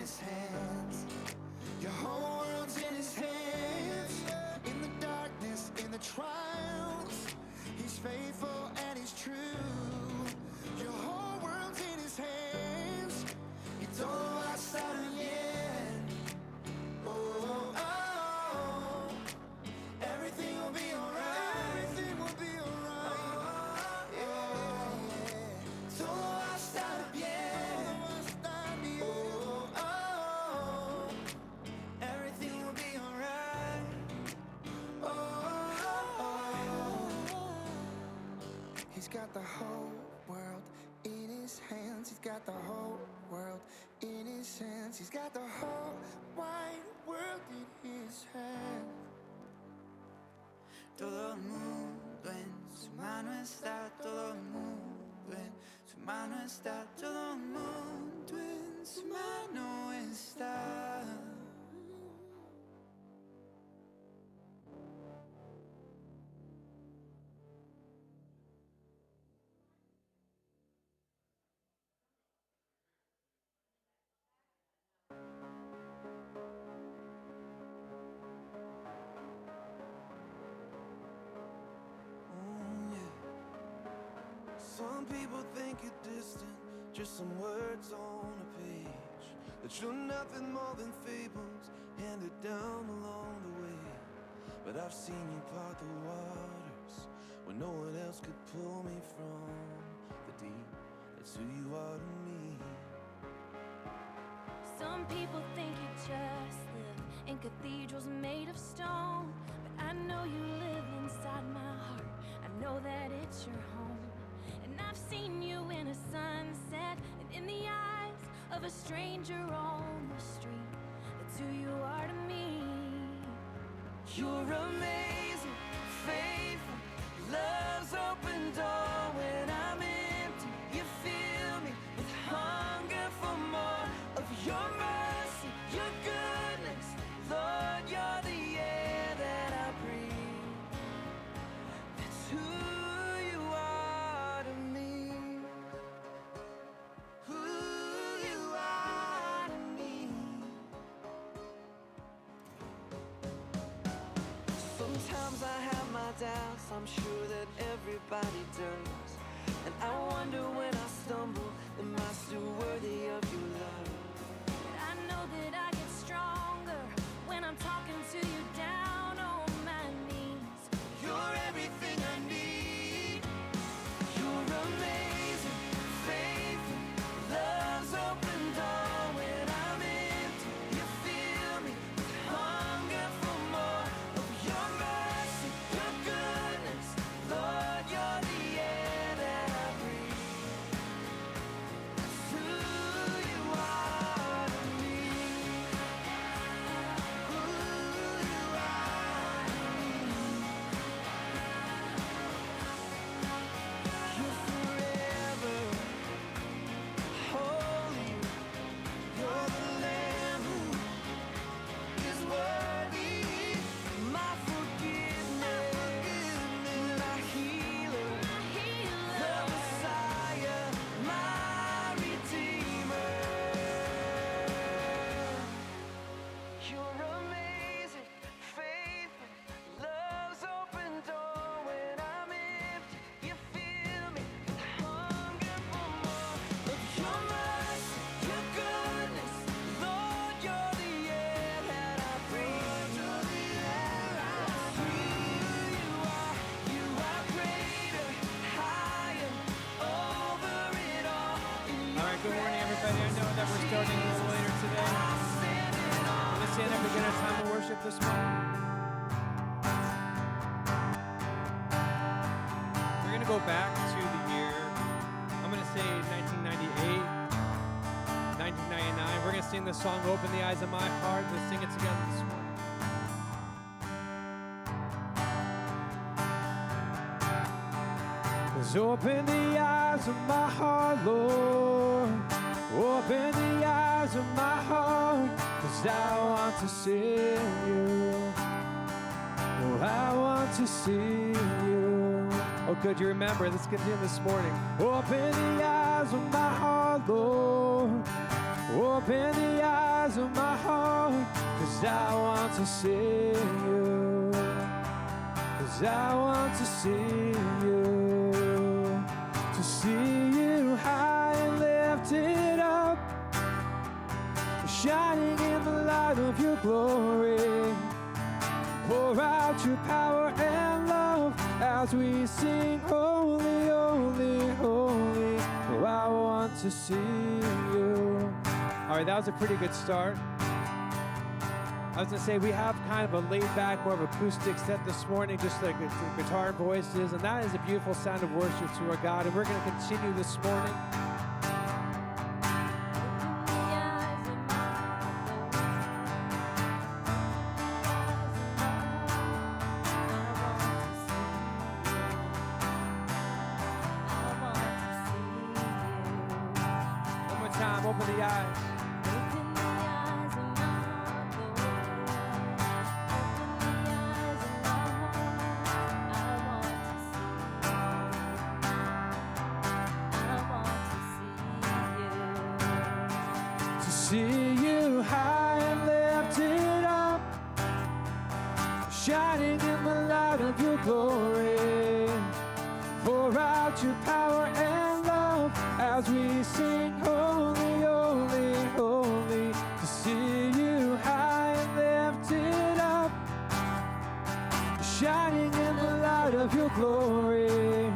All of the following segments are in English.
his hands. Your whole world's in his hands. In the darkness, in the trials, he's faithful and he's true. Your whole world's in his hands. Y todo va a estar bien. Oh, oh, oh. Everything will be alright. Everything will be alright. Yeah. Todo va a estar bien. Oh, oh. Everything will be alright. Oh, oh. He's got the whole world in his hands. He's got the whole world in his hands. He's got the whole wide world in his hands. Todo el mundo en su mano está, todo el mundo en su mano está, todo el mundo en su mano está. Some people think you're distant, just some words on a page, that you're nothing more than fables handed down along the way. But I've seen you part the waters when no one else could pull me from the deep. That's who you are to me. Some people think you just live in cathedrals made of stone, but I know you live inside my heart. I know that it's your home. And I've seen you in a sunset and in the eyes of a stranger on the street. That's who you are to me. You're amazing, faithful, love's open door when I'm empty. You fill me with hunger for more of your mercy, your goodness. Lord, you're the air that I breathe. That's who you are to me. Who you are to me. Sometimes I have my doubts, I'm sure that everybody does. And I wonder when I stumble, am I still worthy of your love? But I know that I get stronger when I'm talking to you down on my knees. You're everything I need. You're amazing, faithful, love's open door when I'm empty. You fill me with hunger for more of your mercy, your goodness. Lord, you're the air that I breathe. That's who you are to me. Who you are to me. You're forever holy. You're the Lamb who is worthy. My forgiveness, my healer, the Messiah, my Redeemer. You're amazing, faithful, love's open door when I'm empty. You fill me with hunger for more of your mercy, your goodness. Lord, you're the air that I breathe. You're the air I breathe. You are greater, higher, over it all. All right, good morning, everybody. I know that we're starting a little later today. Let's stand up and begin our time of worship this morning. We're going to go back to the year, I'm going to say 1998, 1999. We're going to sing the song, Open the Eyes of My Heart. Let's sing it together this morning. Let's open the eyes of my heart, Lord. Open the eyes of my heart, 'cause I want to see you. Oh, I want to see you. Oh, good, you remember. Let's continue this morning. Open the eyes of my heart, Lord. Open the eyes eyes of my heart, 'cause I want to see you. 'Cause I want to see you. To see you high and lifted up, shining in the light of your glory. Pour out your power and love as we sing, holy, holy, holy. Oh, I want to see you. All right, that was a pretty good start. I was going to say, we have kind of a laid-back, more of acoustic set this morning, just like guitar and voices, and that is a beautiful sound of worship to our God, and we're going to continue this morning. One more time, open the eyes. See you high and lifted up, shining in the light of your glory. Pour out your power and love as we sing, holy, holy, holy. To see you high and lifted up, shining in the light of your glory.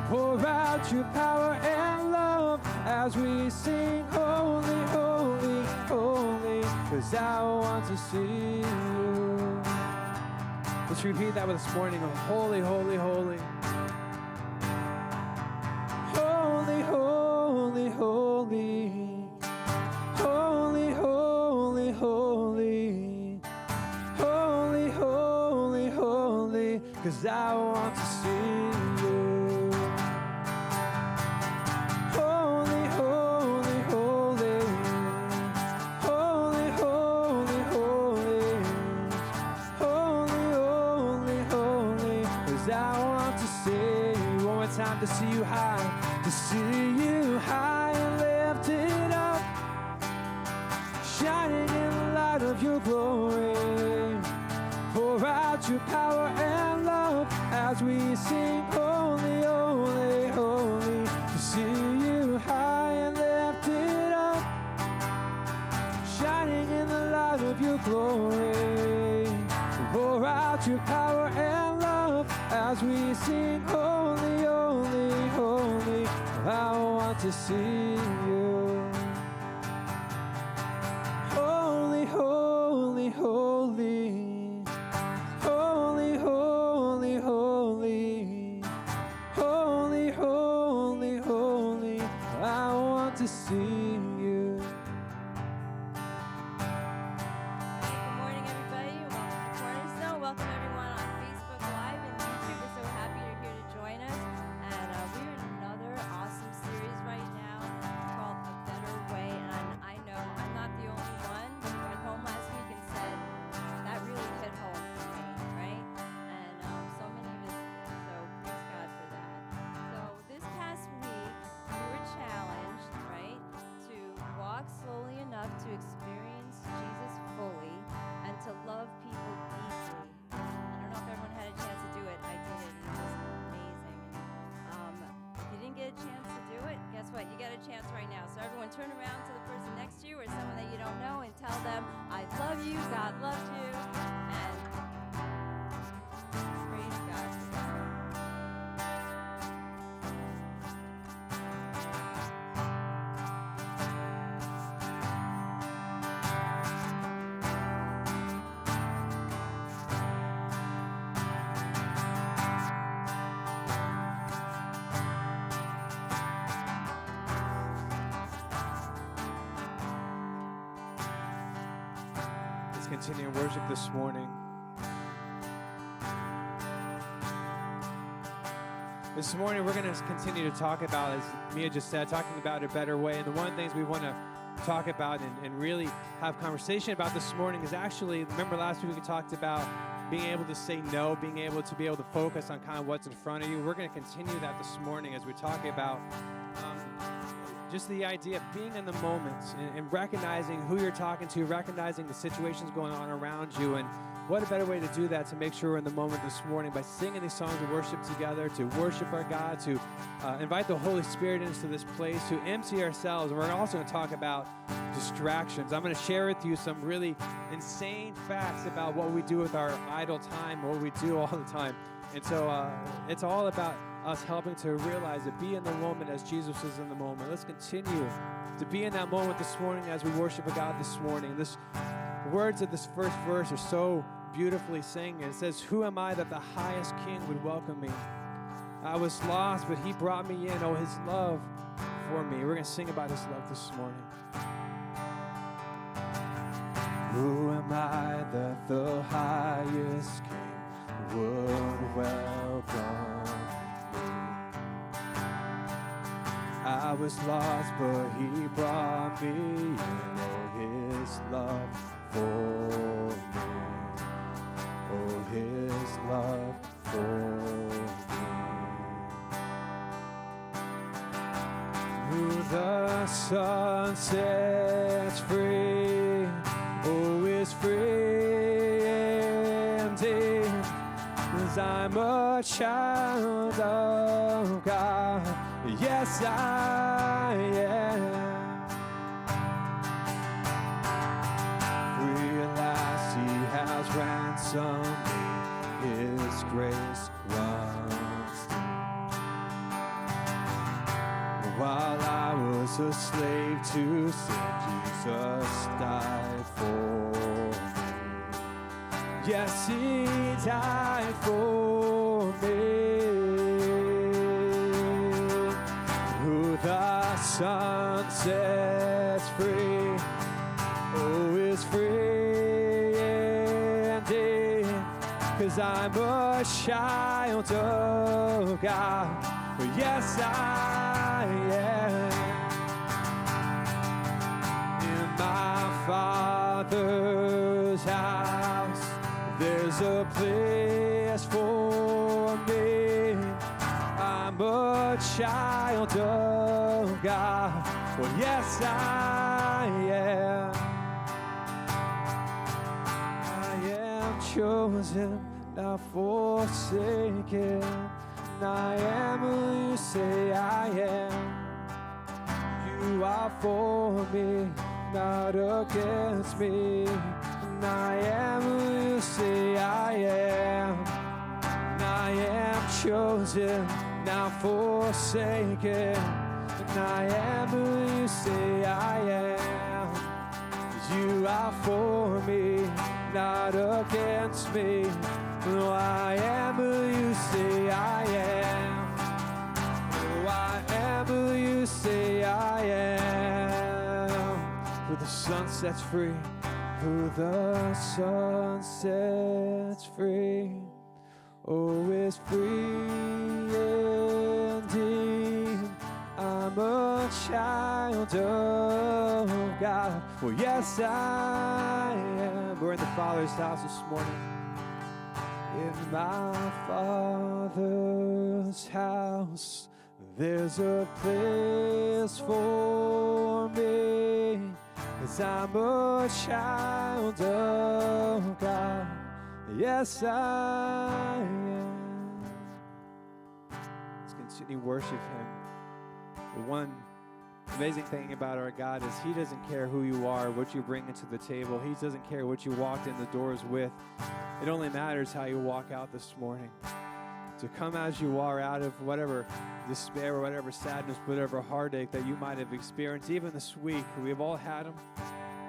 Pour out your power and love as we sing, holy, holy, holy, 'cause I want to see you. Let's repeat that this morning. Holy, holy, holy. Holy, holy, holy. Holy, holy, holy. Holy, holy, holy, 'cause I want to see you. Time to see you high, to see you high and lifted up, shining in the light of your glory. Pour out your power and love as we sing, holy, holy, holy. To see you high and lifted up, shining in the light of your glory. Pour out your power and love as we sing, holy, holy, holy. I want to see you. Holy, holy, holy. Holy, holy, holy. Holy, holy, holy. I want to see you. Good morning, everybody. Welcome to Cornerstone. Welcome, everyone on Facebook Live and YouTube. We're so happy you're here to join us. And we're in another awesome series right now called A Better Way. And I know I'm not the only one who went home last week and said, that really hit home for me, right? And so many of us did. So praise God for that. So this past week, we were challenged, right, to walk slowly enough to experience Jesus fully and to love people deeply. I don't know if everyone had a chance to do it. I did it, and it was amazing. If you didn't get a chance to do it, guess what? You got a chance right now. So everyone turn around to the person next to you or someone that you don't know and tell them, I love you, God loves you, and praise God for that. Let's continue in worship this morning. This morning, we're going to continue to talk about, as Mia just said, talking about a better way. And the one of the things we want to talk about and really have conversation about this morning is actually, remember last week we talked about being able to say no, being able to focus on kind of what's in front of you. We're going to continue that this morning as we talk about just the idea of being in the moment and recognizing who you're talking to, recognizing the situations going on around you. And what a better way to do that, to make sure we're in the moment this morning by singing these songs of worship together, to worship our God, to invite the Holy Spirit into this place, to empty ourselves. And we're also going to talk about distractions. I'm going to share with you some really insane facts about what we do with our idle time, what we do all the time. And so it's all about us helping to realize to be in the moment as Jesus is in the moment. Let's continue to be in that moment this morning as we worship a God this morning. The words of this first verse are so beautifully sing. It says, "Who am I that the highest King would welcome me? I was lost, but he brought me in. Oh, his love for me." We're going to sing about his love this morning. Who am I that the highest King would welcome me? I was lost, but he brought me in. Oh, his love for me. Oh, his love for me. Who the Son sets free, oh, is free indeed. 'Cause I'm a child of God. Yes, I am. Free at last, he has ransomed me. His grace runs deep. While I was a slave to sin, Jesus died for me. Yes, he died for me. Who the Son sets free, oh, is free indeed. 'Cause I'm a child of God. Yes, I am. In my Father's house, there's a place for me. I'm a child of God. Well, yes, I am. I am chosen, not forsaken. I am who you say I am. You are for me, not against me. And I am who you say I am. And I am chosen, not forsaken. And I am who you say I am. You are for me, not against me. No, I am who you say I am. Oh, I am who you say I am. Who the Son sets free, who the Son sets free, oh, is free indeed. I'm a child of God. Well, yes, I am. We're in the Father's house this morning. In my Father's house, there's a place for me. 'Cause I'm a child of God. Yes, I am. Let's continue to worship him. The one amazing thing about our God is he doesn't care who you are, what you bring into the table. He doesn't care what you walked in the doors with. It only matters how you walk out this morning. To come as you are out of whatever despair, whatever sadness, whatever heartache that you might have experienced, even this week. We've all had them.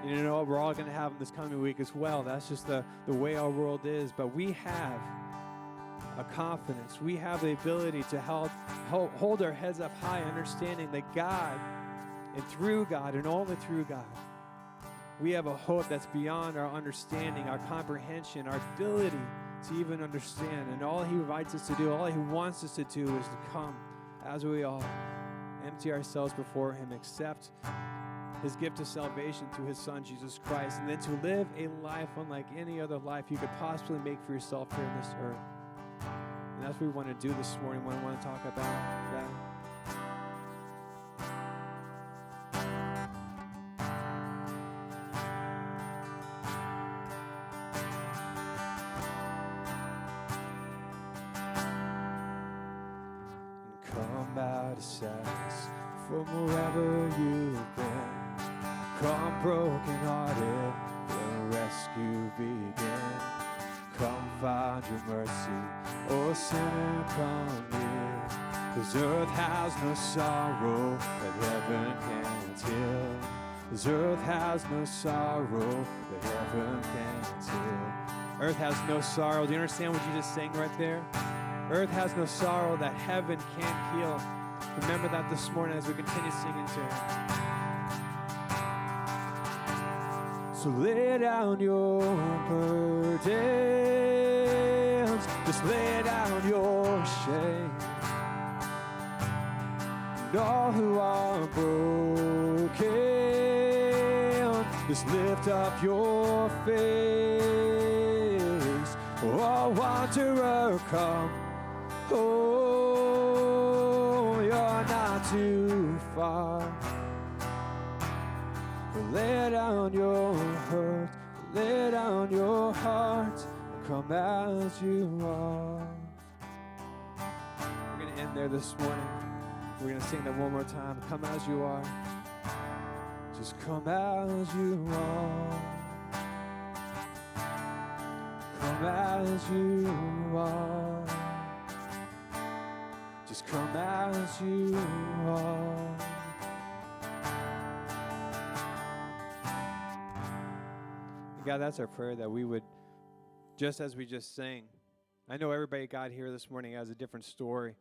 You know, we're all going to have them this coming week as well. That's just the way our world is. But we have a confidence. We have the ability to hold our heads up high, understanding that God, and through God, and only through God, we have a hope that's beyond our understanding, our comprehension, our ability to even understand. And all he invites us to do, all he wants us to do is to come as we are, empty ourselves before him, accept his gift of salvation through his Son, Jesus Christ, and then to live a life unlike any other life you could possibly make for yourself here on this earth. And that's what we want to do this morning when I want to talk about that. God says, from wherever you've been, come broken-hearted, the rescue begin. Come find your mercy, oh sinner, come near. 'Cause earth has no sorrow that heaven can't heal. 'Cause earth has no sorrow that heaven can't heal. Earth has no sorrow. Do you understand what you just sang right there? Earth has no sorrow that heaven can't heal. Remember that this morning as we continue singing to Him. So lay down your burdens, just lay down your shame. And all who are broken, just lift up your face. Oh, wanderer, come. Oh, you're not too far. Lay down your hurt, lay down your heart, and come as you are. We're going to end there this morning. We're going to sing that one more time. Come as you are. Just come as you are. Come as you are. Just come as you are. God, that's our prayer, that we would, just as we just sang, I know everybody got here this morning has a different story.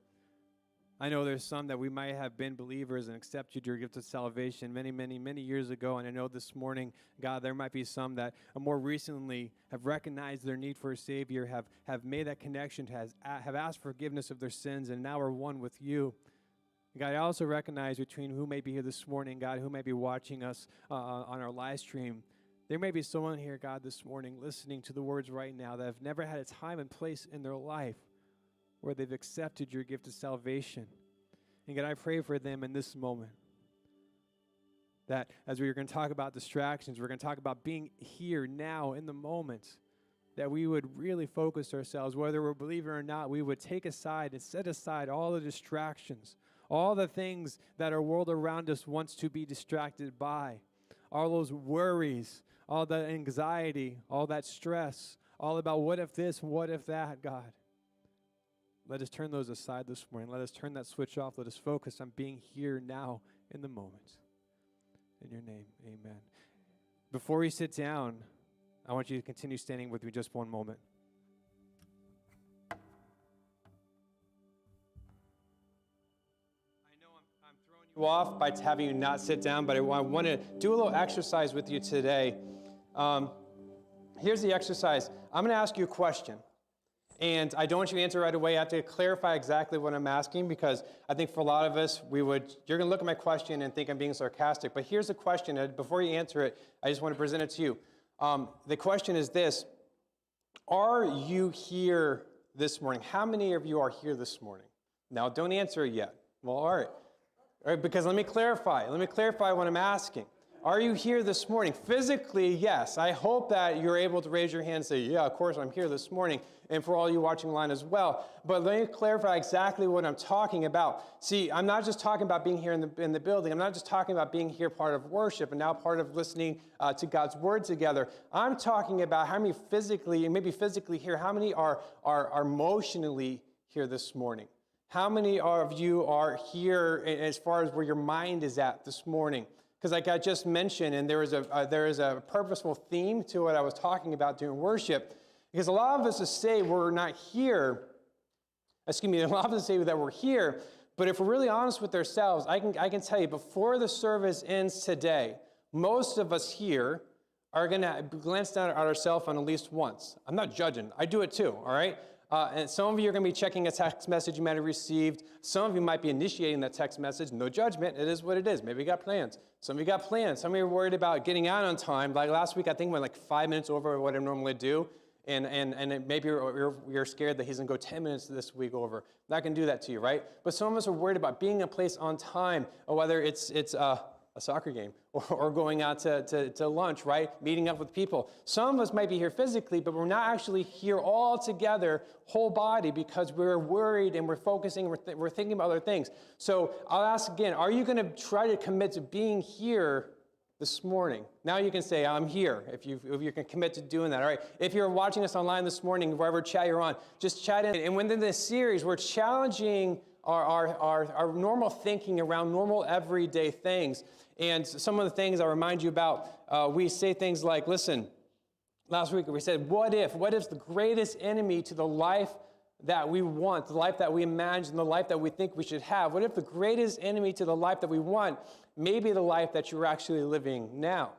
I know there's some that we might have been believers and accepted your gift of salvation many, many, many years ago. And I know this morning, God, there might be some that more recently have recognized their need for a Savior, have made that connection, have asked forgiveness of their sins, and now are one with you. God, I also recognize between who may be here this morning, God, who may be watching us on our live stream, there may be someone here, God, this morning listening to the words right now that have never had a time and place in their life where they've accepted your gift of salvation. And God, I pray for them in this moment that as we are going to talk about distractions, we're going to talk about being here now in the moment, that we would really focus ourselves, whether we're a believer or not, we would take aside and set aside all the distractions, all the things that our world around us wants to be distracted by, all those worries, all that anxiety, all that stress, all about what if this, what if that, God. Let us turn those aside this morning. Let us turn that switch off. Let us focus on being here now in the moment. In your name, amen. Before we sit down, I want you to continue standing with me just one moment. Off by having you not sit down, but I want to do a little exercise with you today. Here's the exercise. I'm going to ask you a question, and I don't want you to answer right away. I have to clarify exactly what I'm asking, because I think for a lot of us, you're going to look at my question and think I'm being sarcastic, but here's the question, and before you answer it, I just want to present it to you. The question is this: are you here this morning? How many of you are here this morning? Now, don't answer it yet. Well, all right. All right, because let me clarify what I'm asking. Are you here this morning? Physically, yes. I hope that you're able to raise your hand and say, yeah, of course I'm here this morning, and for all you watching online as well. But let me clarify exactly what I'm talking about. See, I'm not just talking about being here in the building. I'm not just talking about being here part of worship and now part of listening to God's word together. I'm talking about how many physically, maybe physically here, how many are emotionally here this morning? How many of you are here as far as where your mind is at this morning? Because like I just mentioned, and there is a purposeful theme to what I was talking about during worship, because a lot of us say we're not here, a lot of us say that we're here, but if we're really honest with ourselves, I can tell you, before the service ends today, most of us here are going to glance down at our cell phone at least once. I'm not judging. I do it too, all right? And some of you are going to be checking a text message you might have received. Some of you might be initiating that text message. No judgment. It is what it is. Maybe you got plans. Some of you got plans. Some of you are worried about getting out on time. Like last week, I think we went like 5 minutes over what I normally do. And maybe you're scared that he's going to go 10 minutes this week over. Not going to do that to you, right? But some of us are worried about being in place on time, or whether it's a soccer game, or going out to lunch, right? Meeting up with people. Some of us might be here physically, but we're not actually here all together, whole body, because we're worried and we're focusing, we're thinking about other things. So I'll ask again, are you going to try to commit to being here this morning? Now you can say, I'm here, if you can commit to doing that. All right, if you're watching us online this morning, wherever chat you're on, just chat in. And within this series, we're challenging our normal thinking around normal everyday things. And some of the things I'll remind you about, we say things like, listen, last week we said, what if the greatest enemy to the life that we want, the life that we imagine, the life that we think we should have, what if the greatest enemy to the life that we want may be the life that you're actually living now?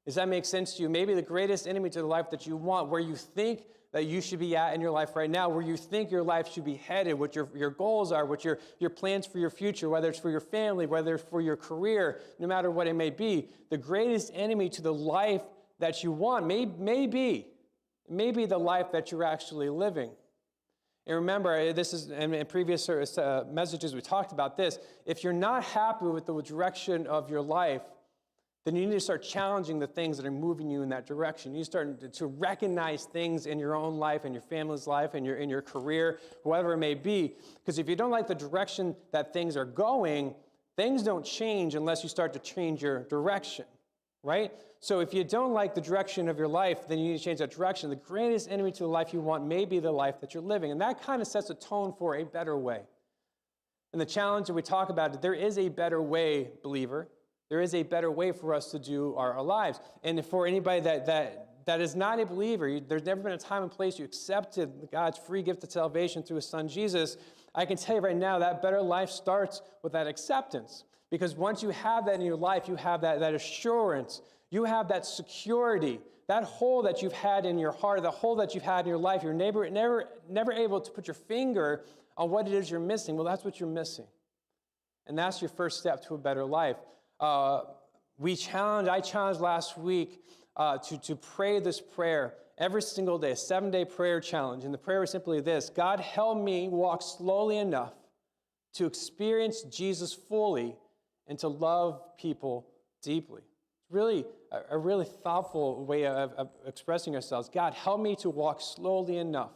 Does that make sense to you? Maybe the greatest enemy to the life that you want, where you think that you should be at in your life right now, where you think your life should be headed, what your goals are, what your plans for your future, whether it's for your family, whether it's for your career, no matter what it may be. The greatest enemy to the life that you want may be the life that you're actually living. And remember, this is in previous messages we talked about this. If you're not happy with the direction of your life, then you need to start challenging the things that are moving you in that direction. You start to recognize things in your own life, in your family's life, in your career, whatever it may be. Because if you don't like the direction that things are going, things don't change unless you start to change your direction, right? So if you don't like the direction of your life, then you need to change that direction. The greatest enemy to the life you want may be the life that you're living. And that kind of sets a tone for a better way. And the challenge that we talk about, there is a better way, believer. There is a better way for us to do our lives. And for anybody that is not a believer, there's never been a time and place you accepted God's free gift of salvation through his son Jesus, I can tell you right now that better life starts with that acceptance. Because once you have that in your life, you have that assurance, you have that security, that hole that you've had in your heart, the hole that you've had in your life, you're never able to put your finger on what it is you're missing. Well, that's what you're missing. And that's your first step to a better life. I challenged last week to pray this prayer every single day, a 7-day prayer challenge. And the prayer is simply this: God, help me walk slowly enough to experience Jesus fully and to love people deeply. It's really a really thoughtful way of expressing ourselves. God, help me to walk slowly enough.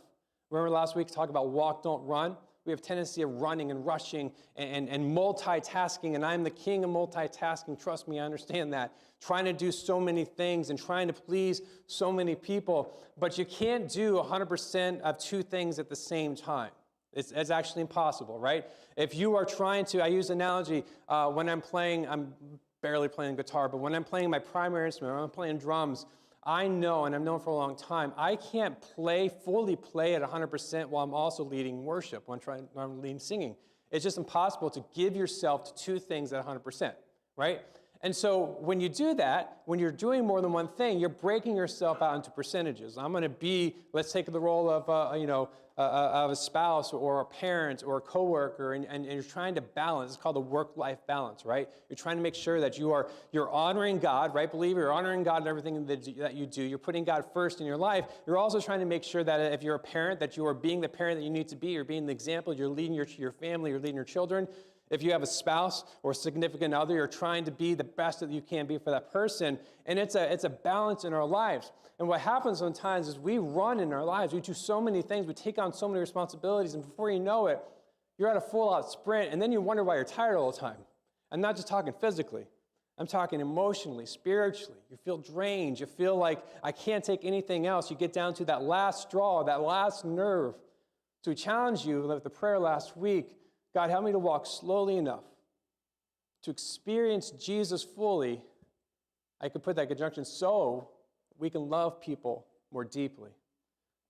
Remember last week, talk about walk, don't run? We have a tendency of running and rushing and multitasking, and I'm the king of multitasking. Trust me, I understand that. Trying to do so many things and trying to please so many people, but you can't do 100% of two things at the same time. It's actually impossible, right? If you are trying to, I use the analogy, when I'm barely playing guitar, but when I'm playing my primary instrument, when I'm playing drums, I know, and I've known for a long time, I can't fully play at 100% while I'm also leading worship, when I'm leading singing. It's just impossible to give yourself to two things at 100%, right? And so when you do that, when you're doing more than one thing, you're breaking yourself out into percentages. I'm going to be, let's take the role of, of a spouse or a parent or a coworker, and you're trying to balance. It's called the work-life balance, right? You're trying to make sure that you're honoring God, right, believer? You're honoring God in everything that you do. You're putting God first in your life. You're also trying to make sure that if you're a parent, that you are being the parent that you need to be. You're being the example. You're leading your family. You're leading your children. If you have a spouse or a significant other, you're trying to be the best that you can be for that person. And it's a balance in our lives. And what happens sometimes is we run in our lives. We do so many things. We take on so many responsibilities. And before you know it, you're at a full-out sprint. And then you wonder why you're tired all the time. I'm not just talking physically. I'm talking emotionally, spiritually. You feel drained. You feel like, I can't take anything else. You get down to that last straw, that last nerve. So we challenge you with the prayer last week. God, help me to walk slowly enough to experience Jesus fully. I could put that conjunction so we can love people more deeply.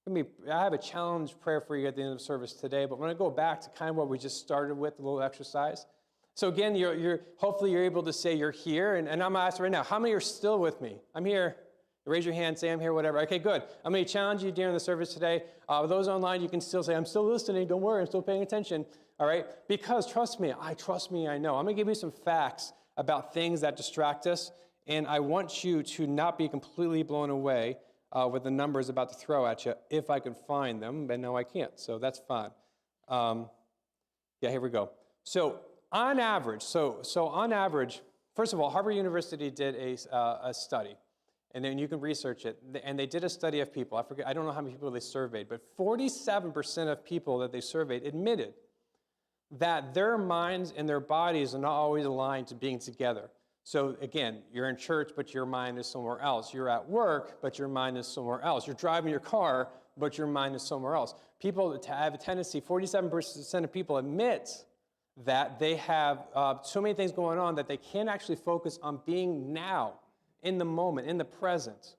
I have a challenge prayer for you at the end of the service today, but I'm going to go back to kind of what we just started with, a little exercise. So again, hopefully you're able to say you're here, and I'm going to ask right now, how many are still with me? I'm here. Raise your hand, say I'm here, whatever. Okay, good. I'm going to challenge you during the service today. Those online, you can still say, I'm still listening. Don't worry, I'm still paying attention. All right? Because trust me, I know. I'm going to give you some facts about things that distract us, and I want you to not be completely blown away with the numbers about to throw at you if I can find them, but no, I can't, so that's fine. Yeah, here we go. So on average, first of all, Harvard University did a study, and then you can research it. And they did a study of people. I don't know how many people they surveyed, but 47% of people that they surveyed admitted that their minds and their bodies are not always aligned to being together. So again, you're in church, but your mind is somewhere else. You're at work, but your mind is somewhere else. You're driving your car, but your mind is somewhere else. People have a tendency, 47% of people admit that they have so many things going on that they can't actually focus on being now, in the moment, in the present.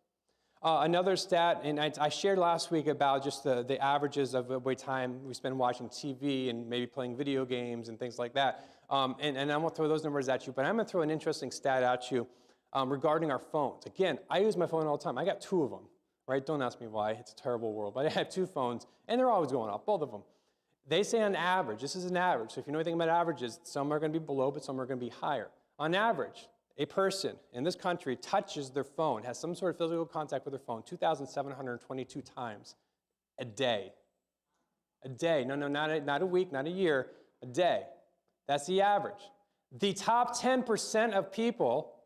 Another stat, and I shared last week about just the averages of what time we spend watching TV and maybe playing video games and things like that. And I won't throw those numbers at you, but I'm going to throw an interesting stat at you regarding our phones. Again, I use my phone all the time. I got 2 of them, right? Don't ask me why. It's a terrible world. But I have 2 phones, and they're always going off, both of them. They say on average, this is an average, so if you know anything about averages, some are going to be below, but some are going to be higher. On average, a person in this country touches their phone, has some sort of physical contact with their phone 2,722 times a day. A day. No, not a week, not a year, a day. That's the average. The top 10% of people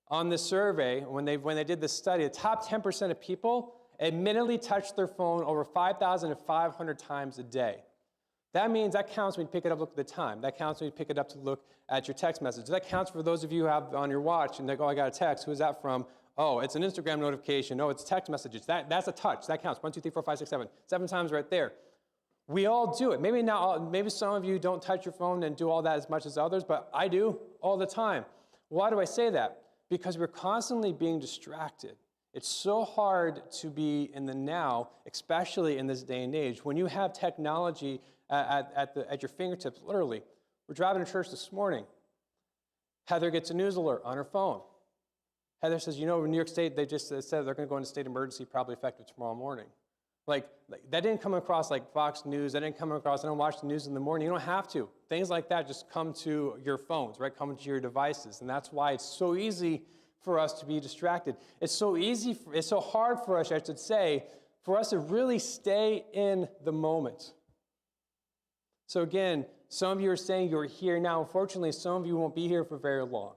on this survey, when they did this study, the top 10% of people admittedly touched their phone over 5,500 times a day. That means that counts when you pick it up, look at the time. That counts when you pick it up to look at your text message. That counts for those of you who have on your watch and they go, oh, I got a text. Who is that from? Oh, it's an Instagram notification. Oh, it's text messages. That's a touch. That counts. 1, 2, 3, 4, 5, 6, 7. 7 times right there. We all do it. Maybe not all, maybe some of you don't touch your phone and do all that as much as others, but I do all the time. Why do I say that? Because we're constantly being distracted. It's so hard to be in the now, especially in this day and age. When you have technology at your fingertips, literally. We're driving to church this morning. Heather gets a news alert on her phone. Heather says, you know, in New York State, they just said they're going to go into state emergency, probably effective tomorrow morning. Like that didn't come across like Fox News. That didn't come across, I don't watch the news in the morning. You don't have to. Things like that just come to your phones, right? Come to your devices. And that's why it's so easy for us to be distracted. It's so hard for us, I should say, for us to really stay in the moment. So again, some of you are saying you're here now. Unfortunately, some of you won't be here for very long,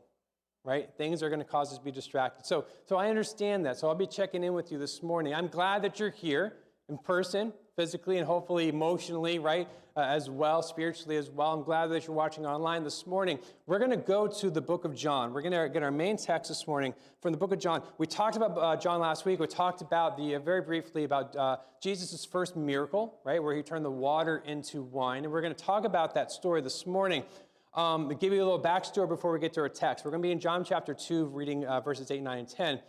right? Things are going to cause us to be distracted. So I understand that. So I'll be checking in with you this morning. I'm glad that you're here in person, physically, and hopefully emotionally, right, as well, spiritually as well. I'm glad that you're watching online this morning. We're going to go to the book of John. We're going to get our main text this morning from the book of John. We talked about John last week. We talked about very briefly about Jesus' first miracle, right, where he turned the water into wine. And we're going to talk about that story this morning. To give you a little backstory before we get to our text. We're going to be in John chapter 2, reading verses 8, 9, and 10.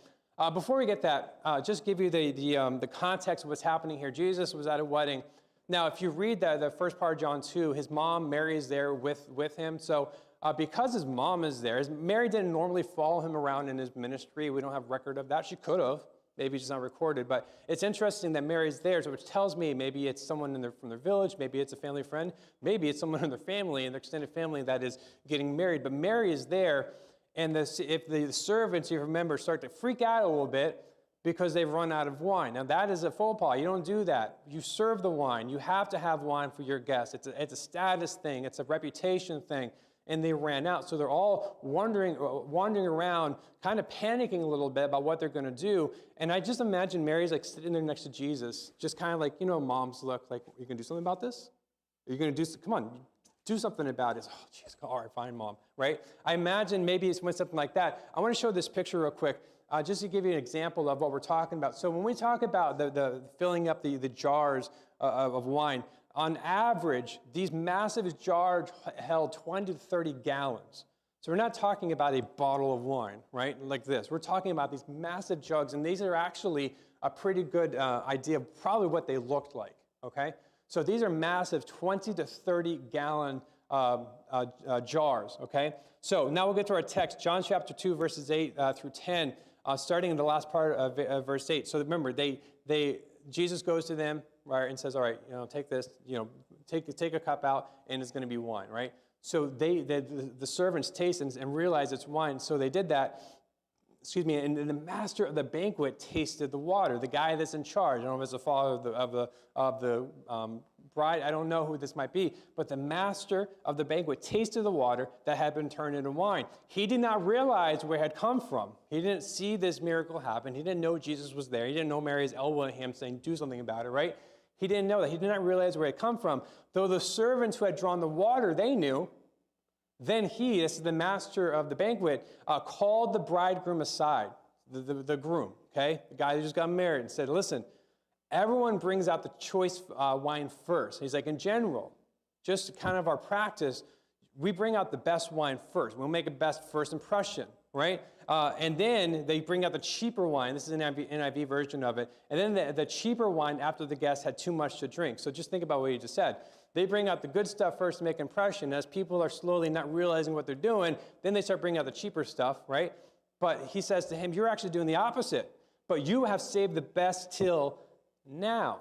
Before we get that, just give you the context of what's happening here. Jesus was at a wedding. Now, if you read the first part of John 2, his mom, Mary, is there with him. So because his mom is there, Mary didn't normally follow him around in his ministry. We don't have record of that. She could have. Maybe it's not recorded. But it's interesting that Mary's there, which tells me maybe it's someone from their village. Maybe it's a family friend. Maybe it's someone in their family, in their extended family, that is getting married. But Mary is there. And if the servants, you remember, start to freak out a little bit because they've run out of wine. Now, that is a faux pas. You don't do that. You serve the wine. You have to have wine for your guests. It's a status thing. It's a reputation thing. And they ran out. So they're all wandering around, kind of panicking a little bit about what they're going to do. And I just imagine Mary's like sitting there next to Jesus, just kind of like, you know, moms look like, are you going to do something about this? Are you going to come on. Do something about it. Oh, geez, all right, fine, Mom, right? I imagine maybe it's when something like that. I want to show this picture real quick, just to give you an example of what we're talking about. So when we talk about the filling up the jars of wine, on average, these massive jars held 20 to 30 gallons. So we're not talking about a bottle of wine, right, like this. We're talking about these massive jugs, and these are actually a pretty good idea of probably what they looked like, okay? So these are massive 20 to 30 gallon jars, okay? So now we'll get to our text, John chapter 2, verses 8 through 10, starting in the last part of verse 8. So remember, Jesus goes to them, right, and says, all right, you know, take this, you know, take a cup out, and it's going to be wine, right? So the servants taste and realize it's wine, so they did that. And the master of the banquet tasted the water. The guy that's in charge, I don't know if it's the father of the bride, I don't know who this might be, but the master of the banquet tasted the water that had been turned into wine. He did not realize where it had come from. He didn't see this miracle happen. He didn't know Jesus was there. He didn't know Mary's elbowing him saying, do something about it, right? He didn't know that. He did not realize where it had come from. Though the servants who had drawn the water, they knew. Then he, this is the master of the banquet, called the bridegroom aside, the groom, okay? The guy who just got married, and said, listen, everyone brings out the choice wine first. He's like, in general, just kind of our practice, we bring out the best wine first. We'll make a best first impression, right? And then they bring out the cheaper wine. This is an NIV version of it. And then the cheaper wine after the guests had too much to drink. So just think about what you just said. They bring out the good stuff first to make impression. As people are slowly not realizing what they're doing, then they start bringing out the cheaper stuff, right? But he says to him, you're actually doing the opposite. But you have saved the best till now.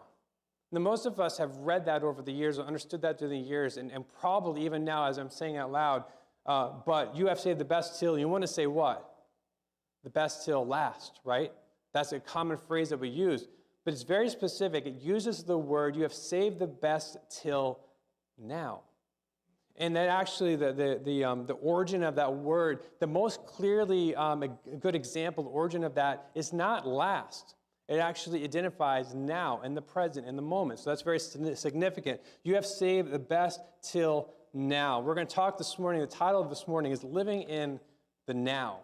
Now, most of us have read that over the years or understood that through the years, and probably even now as I'm saying out loud, but you have saved the best till. You want to say what? The best till last, right? That's a common phrase that we use. But it's very specific. It uses the word, you have saved the best till now. And that actually, the origin of that word, the most clearly a good example, the origin of that is not last. It actually identifies now, in the present, in the moment. So that's very significant. You have saved the best till now. We're going to talk this morning, the title of this morning is Living in the Now.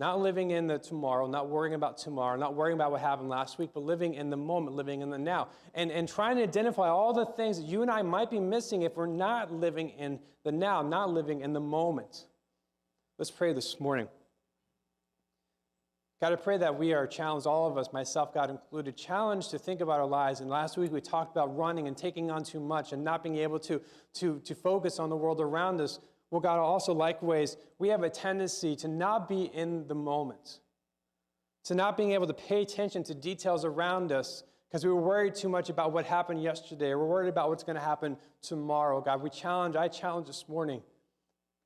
Not living in the tomorrow, not worrying about tomorrow, not worrying about what happened last week, but living in the moment, living in the now. And trying to identify all the things that you and I might be missing if we're not living in the now, not living in the moment. Let's pray this morning. God, I pray that we are challenged, all of us, myself, God included, challenged to think about our lives. And last week we talked about running and taking on too much and not being able to focus on the world around us. Well, God, also likewise, we have a tendency to not be in the moment, to not being able to pay attention to details around us because we were worried too much about what happened yesterday, or we're worried about what's going to happen tomorrow. God, I challenge this morning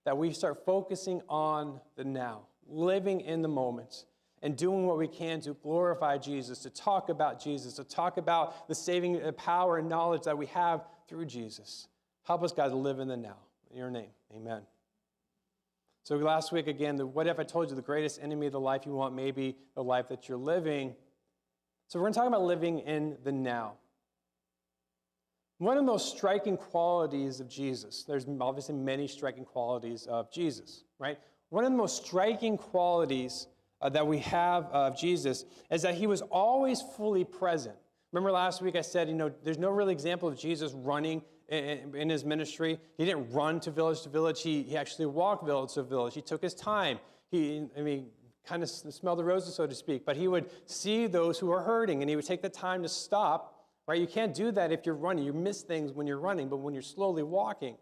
that we start focusing on the now, living in the moment, and doing what we can to glorify Jesus, to talk about Jesus, to talk about the saving power and knowledge that we have through Jesus. Help us, God, to live in the now. In your name, amen. So last week, again, what if I told you the greatest enemy of the life you want may be the life that you're living? So we're going to talk about living in the now. One of the most striking qualities of Jesus, there's obviously many striking qualities of Jesus, right? One of the most striking qualities that we have of Jesus is that he was always fully present. Remember last week I said, there's no real example of Jesus running in his ministry. He didn't run to village. He actually walked village to village. He took his time. He kind of smelled the roses, so to speak. But he would see those who were hurting, and he would take the time to stop. Right? You can't do that if you're running. You miss things when you're running, but when you're slowly walking.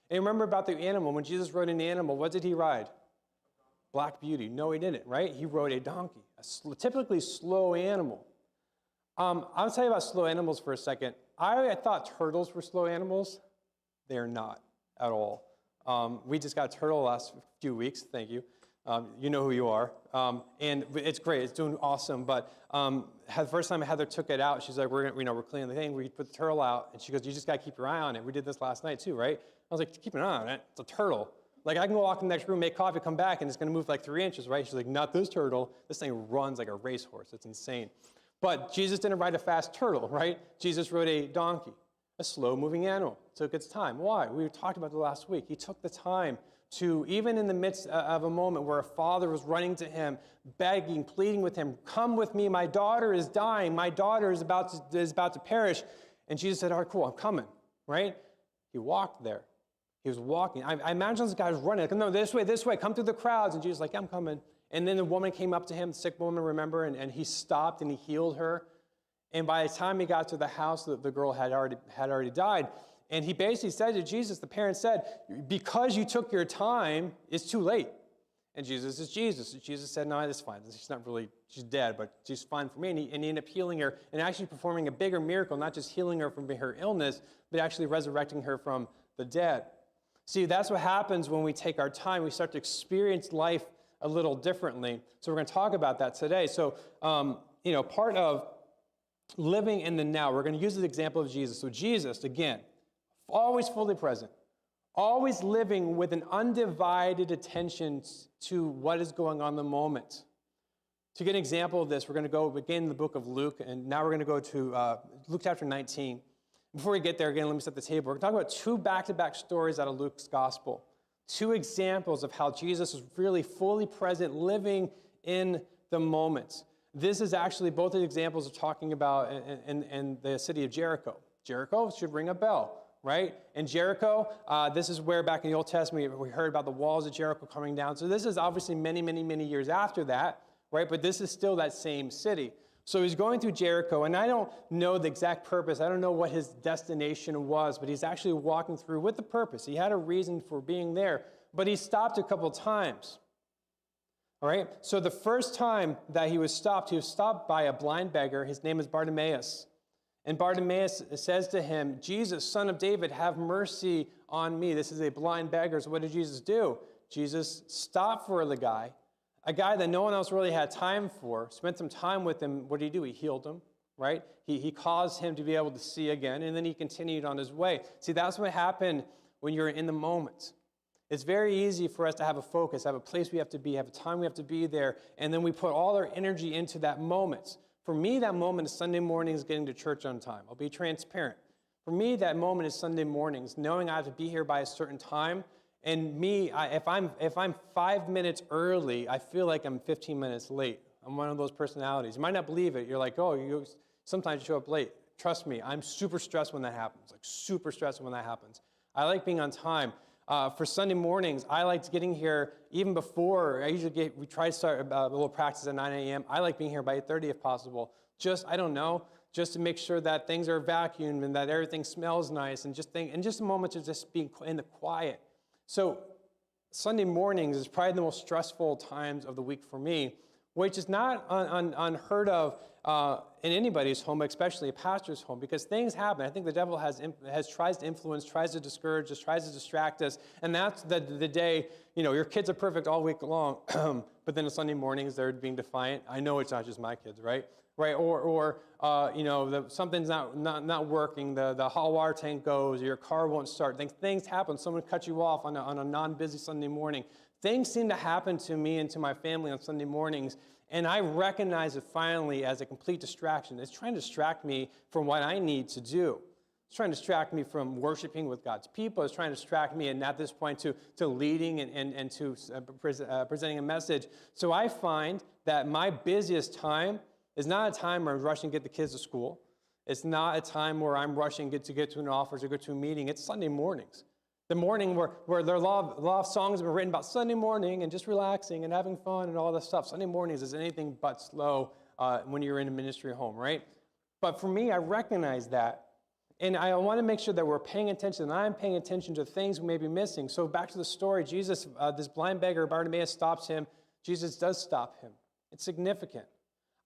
And remember about the animal. When Jesus rode an animal, what did he ride? Black Beauty. No, he didn't, right? He rode a donkey, a typically slow animal. I'll tell you about slow animals for a second. I thought turtles were slow animals. They're not at all. We just got a turtle the last few weeks. Thank you. You know who you are. And it's great. It's doing awesome. But the first time Heather took it out, she's like, we're cleaning the thing. We put the turtle out. And she goes, you just got to keep your eye on it. We did this last night too, right? I was like, keep an eye on it. It's a turtle. Like, I can go walk in the next room, make coffee, come back, and it's going to move like 3 inches, right? She's like, not this turtle. This thing runs like a racehorse. It's insane. But Jesus didn't ride a fast turtle, right? Jesus rode a donkey, a slow-moving animal. Took its time. Why? We talked about it last week. He took the time to, even in the midst of a moment where a father was running to him, begging, pleading with him, come with me, my daughter is dying, my daughter is about to perish. And Jesus said, all right, cool, I'm coming, right? He walked there. He was walking. I imagine this guy was running, like, no, this way, come through the crowds. And Jesus was like, yeah, I'm coming. And then the woman came up to him, the sick woman, remember, and he stopped and he healed her. And by the time he got to the house, the girl had already died. And he basically said to Jesus, the parents said, because you took your time, it's too late. And Jesus is Jesus. And Jesus said, no, that's fine. She's dead, but she's fine for me. And he ended up healing her and actually performing a bigger miracle, not just healing her from her illness, but actually resurrecting her from the dead. See, that's what happens when we take our time. We start to experience life a little differently. So we're going to talk about that today. So, part of living in the now. We're going to use the example of Jesus. So Jesus, again, always fully present, always living with an undivided attention to what is going on in the moment. To get an example of this, we're going to go again in the book of Luke, and now we're going to go to Luke chapter 19. Before we get there, again, let me set the table. We're going to talk about two back-to-back stories out of Luke's gospel. Two examples of how Jesus is really fully present, living in the moment. This is actually both of the examples of talking about in the city of Jericho. Jericho should ring a bell, right? In Jericho, this is where back in the Old Testament we heard about the walls of Jericho coming down. So this is obviously many, many, many years after that, right? But this is still that same city. So he's going through Jericho, and I don't know the exact purpose. I don't know what his destination was, but he's actually walking through with the purpose. He had a reason for being there, but he stopped a couple times. All right? So the first time that he was stopped by a blind beggar. His name is Bartimaeus. And Bartimaeus says to him, Jesus, son of David, have mercy on me. This is a blind beggar. So what did Jesus do? Jesus stopped for the guy. A guy that no one else really had time for, spent some time with him. What did he do? He healed him, right? He caused him to be able to see again, and then he continued on his way. See, that's what happened when you're in the moment. It's very easy for us to have a focus, have a place we have to be, have a time we have to be there, and then we put all our energy into that moment. For me, that moment is Sunday mornings getting to church on time. I'll be transparent. For me, that moment is Sunday mornings, knowing I have to be here by a certain time. And me, if I'm 5 minutes early, I feel like I'm 15 minutes late. I'm one of those personalities. You might not believe it. You're like, oh, sometimes you show up late. Trust me, I'm super stressed when that happens. Like super stressed when that happens. I like being on time. For Sunday mornings, I like getting here even before. We try to start a little practice at 9 a.m. I like being here by 8:30 if possible. Just to make sure that things are vacuumed and that everything smells nice, and just a moment to just be in the quiet. So Sunday mornings is probably the most stressful times of the week for me, which is not unheard of in anybody's home, especially a pastor's home, because things happen. I think the devil tries to influence, tries to discourage us, tries to distract us, and that's the day, your kids are perfect all week long, but then on Sunday mornings they're being defiant. I know it's not just my kids, right? Right, or something's not working. The hot water tank goes, or your car won't start. Things happen. Someone cuts you off on a non-busy Sunday morning. Things seem to happen to me and to my family on Sunday mornings, and I recognize it finally as a complete distraction. It's trying to distract me from what I need to do. It's trying to distract me from worshiping with God's people. It's trying to distract me, and at this point, to leading and to presenting a message. So I find that my busiest time is not a time where I'm rushing to get the kids to school. It's not a time where I'm rushing to get to an office or go to a meeting. It's Sunday mornings. The morning where there are a lot of songs have been written about Sunday morning and just relaxing and having fun and all this stuff. Sunday mornings is anything but slow when you're in a ministry home, right? But for me, I recognize that. And I want to make sure that we're paying attention, and I'm paying attention to things we may be missing. So back to the story, Jesus, this blind beggar, Bartimaeus, stops him. Jesus does stop him. It's significant.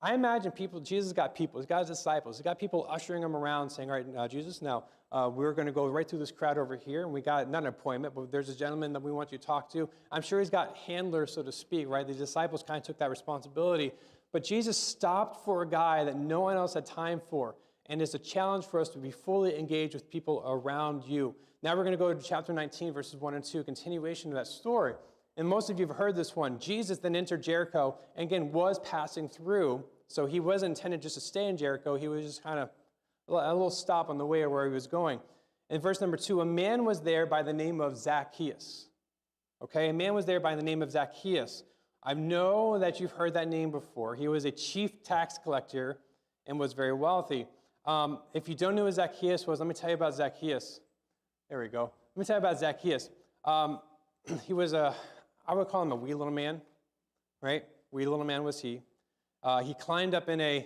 I imagine Jesus got people, he's got his disciples, he's got people ushering him around saying, all right, Jesus, now we're going to go right through this crowd over here, and we got, not an appointment, but there's a gentleman that we want you to talk to. I'm sure he's got handlers, so to speak, right? The disciples kind of took that responsibility. But Jesus stopped for a guy that no one else had time for, and it's a challenge for us to be fully engaged with people around you. Now we're going to go to chapter 19, verses 1 and 2, continuation of that story. And most of you have heard this one. Jesus then entered Jericho, and again, was passing through. So he wasn't intended just to stay in Jericho. He was just kind of a little stop on the way where he was going. In verse number 2, a man was there by the name of Zacchaeus. Okay, a man was there by the name of Zacchaeus. I know that you've heard that name before. He was a chief tax collector and was very wealthy. If you don't know who Zacchaeus was, let me tell you about Zacchaeus. There we go. Let me tell you about Zacchaeus. He was I would call him a wee little man, right? Wee little man was he. He climbed up in a,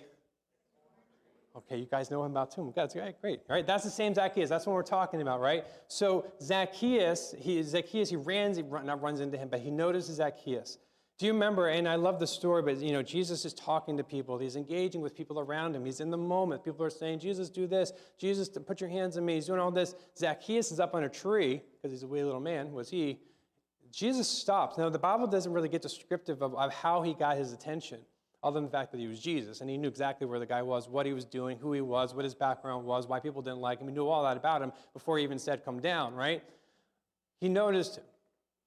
okay, you guys know him about too. That's great. All right, that's the same Zacchaeus. That's what we're talking about, right? So Zacchaeus, he not runs into him, but he notices Zacchaeus. Do you remember, and I love the story, but Jesus is talking to people. He's engaging with people around him. He's in the moment. People are saying, Jesus, do this. Jesus, put your hands on me. He's doing all this. Zacchaeus is up on a tree, because he's a wee little man, was he. Jesus stops. Now, the Bible doesn't really get descriptive of how he got his attention. other than the fact that he was Jesus, and he knew exactly where the guy was, what he was doing, who he was, what his background was, why people didn't like him. He knew all that about him before he even said, come down, right? He noticed him.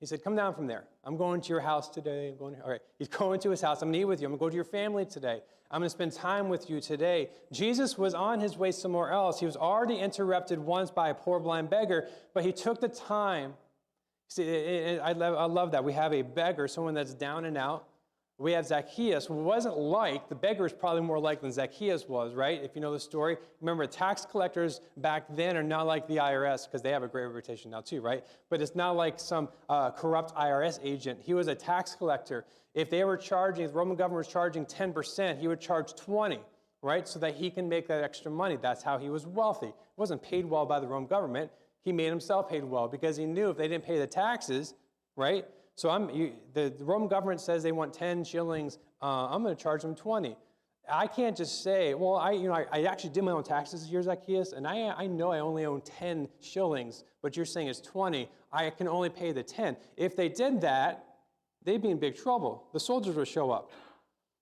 He said, come down from there. I'm going to your house today. All right. He's going to his house. I'm going to eat with you. I'm going to go to your family today. I'm going to spend time with you today. Jesus was on his way somewhere else. He was already interrupted once by a poor blind beggar, but he took the time. See, I love that. We have a beggar, someone that's down and out. We have Zacchaeus, who wasn't like, the beggar is probably more like than Zacchaeus was, right? If you know the story. Remember, tax collectors back then are not like the IRS, because they have a great reputation now too, right? But it's not like some corrupt IRS agent. He was a tax collector. If they were charging, if the Roman government was charging 10%, he would charge 20%, right? So that he can make that extra money. That's how he was wealthy. He wasn't paid well by the Roman government. He made himself paid well, because he knew if they didn't pay the taxes, right? So the Roman government says they want 10 shillings. I'm going to charge them 20. I can't just say, well, I actually did my own taxes this year, Zacchaeus, and I know I only own 10 shillings, but you're saying it's 20. I can only pay the 10. If they did that, they'd be in big trouble. The soldiers would show up.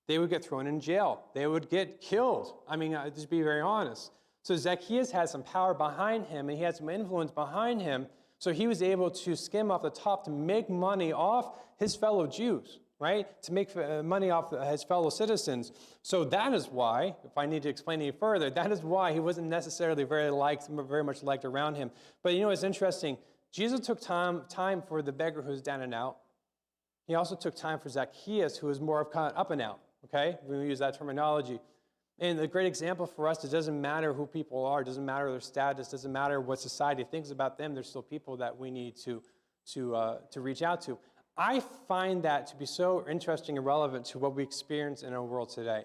They would get thrown in jail. They would get killed. I mean, just be very honest. So Zacchaeus had some power behind him, and he had some influence behind him. So he was able to skim off the top to make money off his fellow Jews, right? To make money off his fellow citizens. So that is why, if I need to explain any further, that is why he wasn't necessarily very much liked around him. But you know, it's interesting. Jesus took time for the beggar who's down and out. He also took time for Zacchaeus, who was more of kind of up and out, okay? We use that terminology. And a great example for us, it doesn't matter who people are, it doesn't matter their status, it doesn't matter what society thinks about them, there's still people that we need to reach out to. I find that to be so interesting and relevant to what we experience in our world today.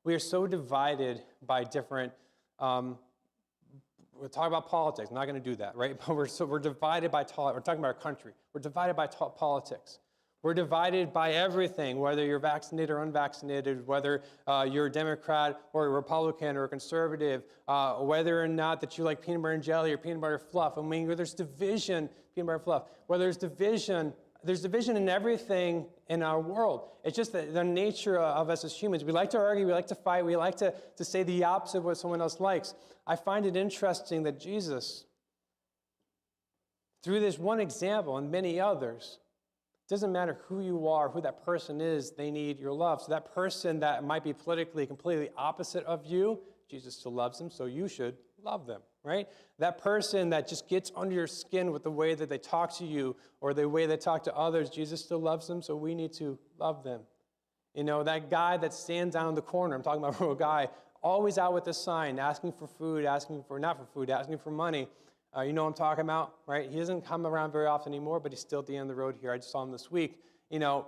We are so divided by different, we'll talk about politics, I'm not going to do that, right? But we're divided by, we're talking about our country, we're divided by politics. We're divided by everything, whether you're vaccinated or unvaccinated, whether you're a Democrat or a Republican or a conservative, whether or not that you like peanut butter and jelly or peanut butter fluff. I mean, there's division, peanut butter fluff. Where there's division in everything in our world. It's just the nature of us as humans. We like to argue, we like to fight, we like to say the opposite of what someone else likes. I find it interesting that Jesus, through this one example and many others, doesn't matter who you are, who that person is, they need your love. So that person that might be politically completely opposite of you, Jesus still loves them, so you should love them, right? That person that just gets under your skin with the way that they talk to you or the way they talk to others, Jesus still loves them, so we need to love them. You know, that guy that stands down the corner, I'm talking about a real guy, always out with a sign, asking for food, asking for money. You know what I'm talking about, right? He doesn't come around very often anymore, but he's still at the end of the road here. I just saw him this week. You know,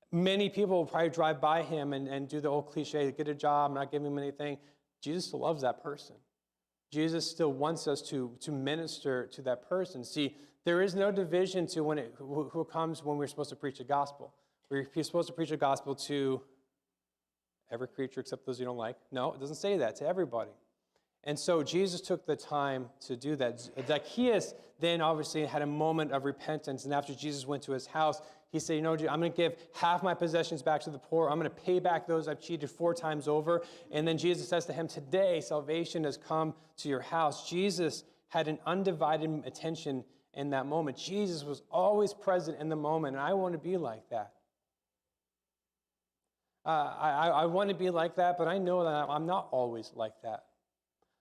many people will probably drive by him and do the old cliche, get a job, not give him anything. Jesus still loves that person. Jesus still wants us to minister to that person. See, there is no division to who comes when we're supposed to preach the gospel. We're supposed to preach the gospel to every creature except those you don't like. No, it doesn't say that, to everybody. And so Jesus took the time to do that. Zacchaeus then obviously had a moment of repentance. And after Jesus went to his house, he said, you know, I'm going to give half my possessions back to the poor. I'm going to pay back those I've cheated 4 times over. And then Jesus says to him, today salvation has come to your house. Jesus had an undivided attention in that moment. Jesus was always present in the moment. And I want to be like that. I want to be like that, but I know that I'm not always like that.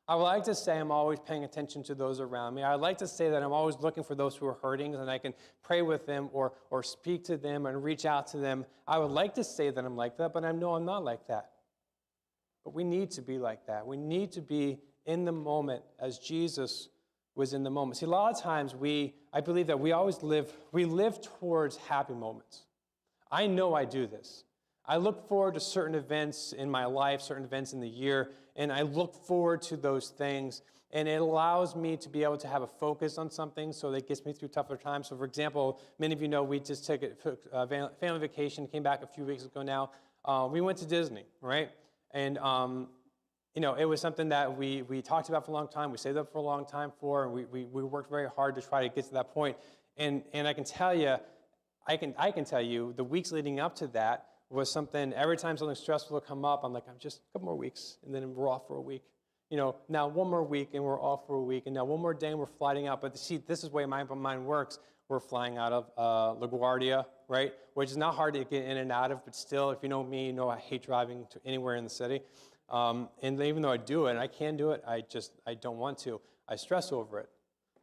I would like to say I'm always paying attention to those around me. I like to say that I'm always looking for those who are hurting and I can pray with them or speak to them and reach out to them. I would like to say that I'm like that, but I know I'm not like that. But we need to be like that. We need to be in the moment as Jesus was in the moment. See, a lot of times I believe that we live towards happy moments. I know I do this. I look forward to certain events in my life, certain events in the year, and I look forward to those things, and it allows me to be able to have a focus on something so that it gets me through tougher times. So, for example, many of you know we just took a family vacation, came back a few weeks ago now. We went to Disney, right? And, you know, it was something that we talked about for a long time. We saved up for a long time for, and we worked very hard to try to get to that point. And I can tell you, the weeks leading up to that, was something, every time something stressful would come up, I'm like, I'm just a couple more weeks, and then we're off for a week. Now one more week, and we're off for a week, and now one more day, and we're flying out. But see, this is the way my mind works. We're flying out of LaGuardia, right? Which is not hard to get in and out of, but still, if you know me, you know I hate driving to anywhere in the city. And even though I do it, and I can do it, I don't want to. I stress over it.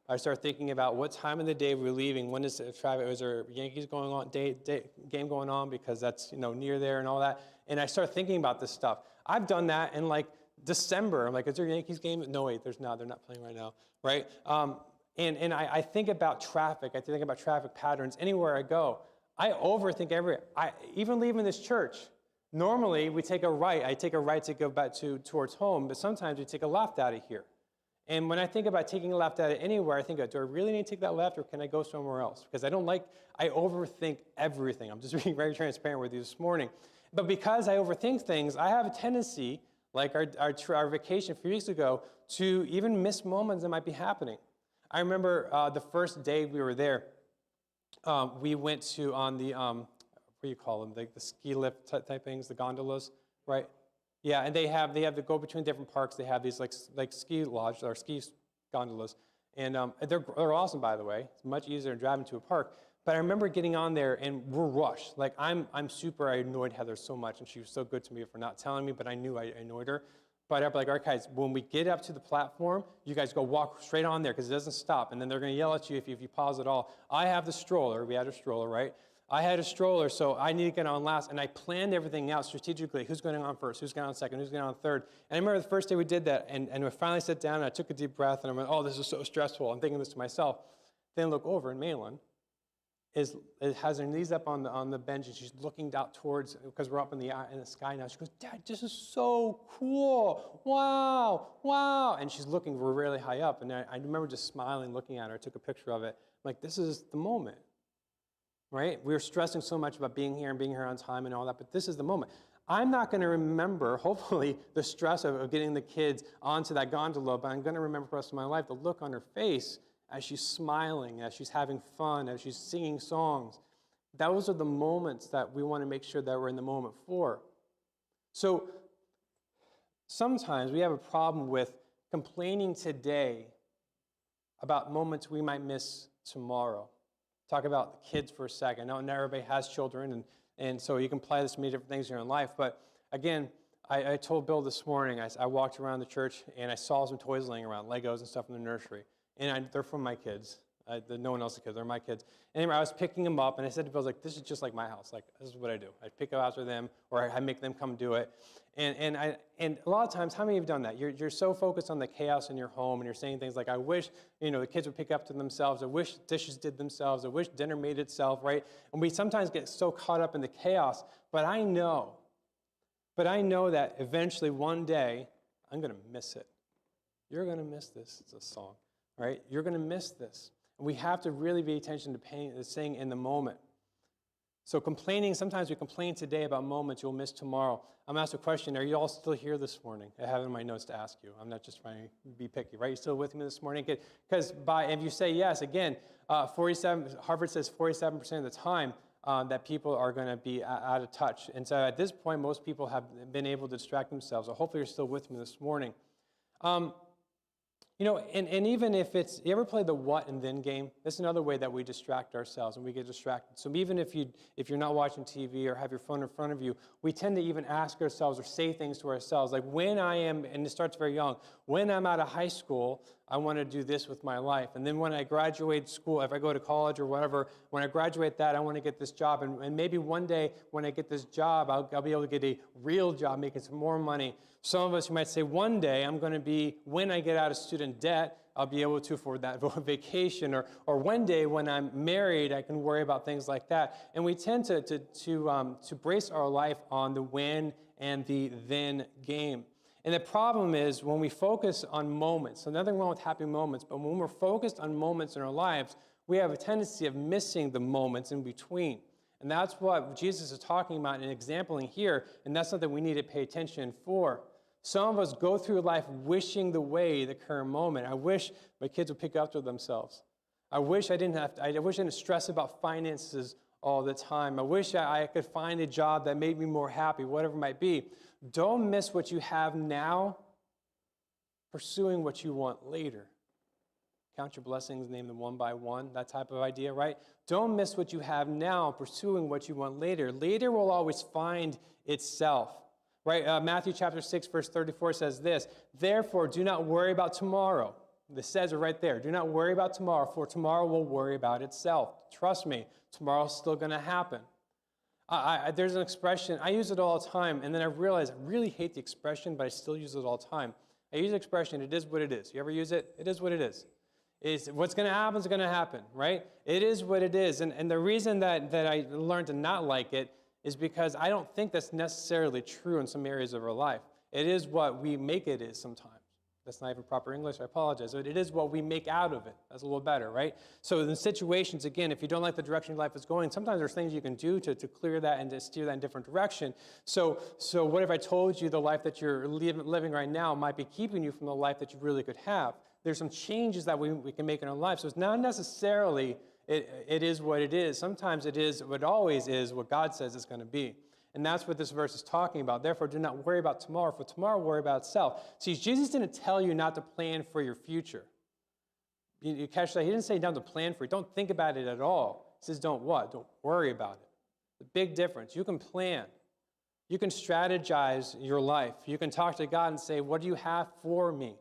I start thinking about what time of the day we're leaving. When is the traffic? Is there Yankees going on? Game going on because that's near there and all that. And I start thinking about this stuff. I've done that in like December. I'm like, is there a Yankees game? No, wait, there's not. They're not playing right now, right? And I think about traffic. I think about traffic patterns anywhere I go. I overthink even leaving this church. Normally, we take a right. I take a right to go back towards home, but sometimes we take a left out of here. And when I think about taking a left out of anywhere, I think, do I really need to take that left, or can I go somewhere else? Because I overthink everything. I'm just being very transparent with you this morning. But because I overthink things, I have a tendency, like our vacation a few weeks ago, to even miss moments that might be happening. I remember the first day we were there, we went to on the, what do you call them, the ski lift type things, the gondolas, right? Yeah, and they have to go between different parks. They have these like ski lodge or ski gondolas, and they're awesome, by the way. It's much easier than driving to a park. But I remember getting on there, and we're rushed. Like I annoyed Heather so much, and she was so good to me for not telling me, but I knew I annoyed her. But I'm like, all right, guys, when we get up to the platform, you guys go walk straight on there because it doesn't stop, and then they're going to yell at you if you pause at all. I have the stroller. We had a stroller, right? I had a stroller, so I need to get on last, and I planned everything out strategically. Who's going on first? Who's going on second? Who's going on third? And I remember the first day we did that, and we finally sat down, and I took a deep breath, and I went, oh, this is so stressful. I'm thinking this to myself. Then look over, and Malin has her knees up on the bench, and she's looking out towards, because we're up in the sky now. She goes, Dad, this is so cool. Wow, wow. And she's looking, we're really high up, and I remember just smiling, looking at her. I took a picture of it. I'm like, this is the moment. Right? We were stressing so much about being here and being here on time and all that, but this is the moment. I'm not going to remember, hopefully, the stress of getting the kids onto that gondola, but I'm going to remember for the rest of my life the look on her face as she's smiling, as she's having fun, as she's singing songs. Those are the moments that we want to make sure that we're in the moment for. So sometimes we have a problem with complaining today about moments we might miss tomorrow. Talk about the kids for a second. I know not everybody has children, and so you can apply this to many different things in your life. But again, I told Bill this morning, I walked around the church, and I saw some toys laying around, Legos and stuff in the nursery. And they're from my kids. No one else's kids. They're my kids. Anyway, I was picking them up, and I said to Bill, this is just like my house. Like, this is what I do. I pick up after them, or I make them come do it. And a lot of times, how many of you have done that? You're so focused on the chaos in your home, and you're saying things like, I wish, the kids would pick up to themselves. I wish dishes did themselves. I wish dinner made itself, right? And we sometimes get so caught up in the chaos. But I know that eventually one day, I'm going to miss it. You're going to miss this. It's a song, right? You're going to miss this. And we have to really pay attention to staying in the moment. So sometimes we complain today about moments you'll miss tomorrow. I'm going to ask a question. Are you all still here this morning? I have it in my notes to ask you. I'm not just trying to be picky, right? You still with me this morning? Because if you say yes, again, Harvard says 47% of the time that people are going to be out of touch. And so at this point, most people have been able to distract themselves. So hopefully you're still with me this morning. And even if you ever play the what and then game? That's another way that we distract ourselves and we get distracted. So even if you're not watching TV or have your phone in front of you, we tend to even ask ourselves or say things to ourselves like and it starts very young, when I'm out of high school, I want to do this with my life. And then when I graduate school, if I go to college or whatever, when I graduate that, I want to get this job. And maybe one day when I get this job, I'll be able to get a real job, making some more money. Some of us, you might say, one day I'm going to be, when I get out of student debt, I'll be able to afford that vacation. Or one day when I'm married, I can worry about things like that. And we tend to brace our life on the when and the then game. And the problem is when we focus on moments, so nothing wrong with happy moments, but when we're focused on moments in our lives, we have a tendency of missing the moments in between. And that's what Jesus is talking about and exampling here, and that's something we need to pay attention for. Some of us go through life wishing the current moment. I wish my kids would pick up to themselves. I wish I didn't stress about finances all the time. I wish I could find a job that made me more happy, whatever it might be. Don't miss what you have now, pursuing what you want later. Count your blessings, name them one by one, that type of idea, right? Don't miss what you have now, pursuing what you want later. Later will always find itself, right? Matthew chapter 6, verse 34 says this, "Therefore, do not worry about tomorrow." This says it right there. Do not worry about tomorrow, for tomorrow will worry about itself. Trust me, tomorrow's still going to happen. There's an expression, I use it all the time, and then I realize I really hate the expression, but I still use it all the time. I use the expression, it is what it is. You ever use it? It is what it is. Is what's going to happen is going to happen, right? It is what it is. And the reason that I learned to not like it is because I don't think that's necessarily true in some areas of our life. It is what we make it is sometimes. That's not even proper English, I apologize. But it is what we make out of it. That's a little better, right? So in situations, again, if you don't like the direction your life is going, sometimes there's things you can do to clear that and to steer that in a different direction. So what if I told you the life that you're living right now might be keeping you from the life that you really could have? There's some changes that we can make in our life. So it's not necessarily it is what it is. Sometimes it is what it always is, what God says it's going to be. And that's what this verse is talking about. Therefore, do not worry about tomorrow, for tomorrow will worry about itself. See, Jesus didn't tell you not to plan for your future. You catch that? He didn't say not to plan for it. Don't think about it at all. He says don't what? Don't worry about it. The big difference. You can plan. You can strategize your life. You can talk to God and say, what do you have for me?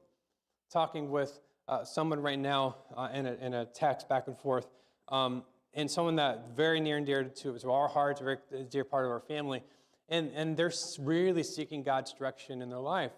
Talking with someone right now in a text back and forth, and someone that very near and dear to our hearts, a very dear part of our family, and they're really seeking God's direction in their life.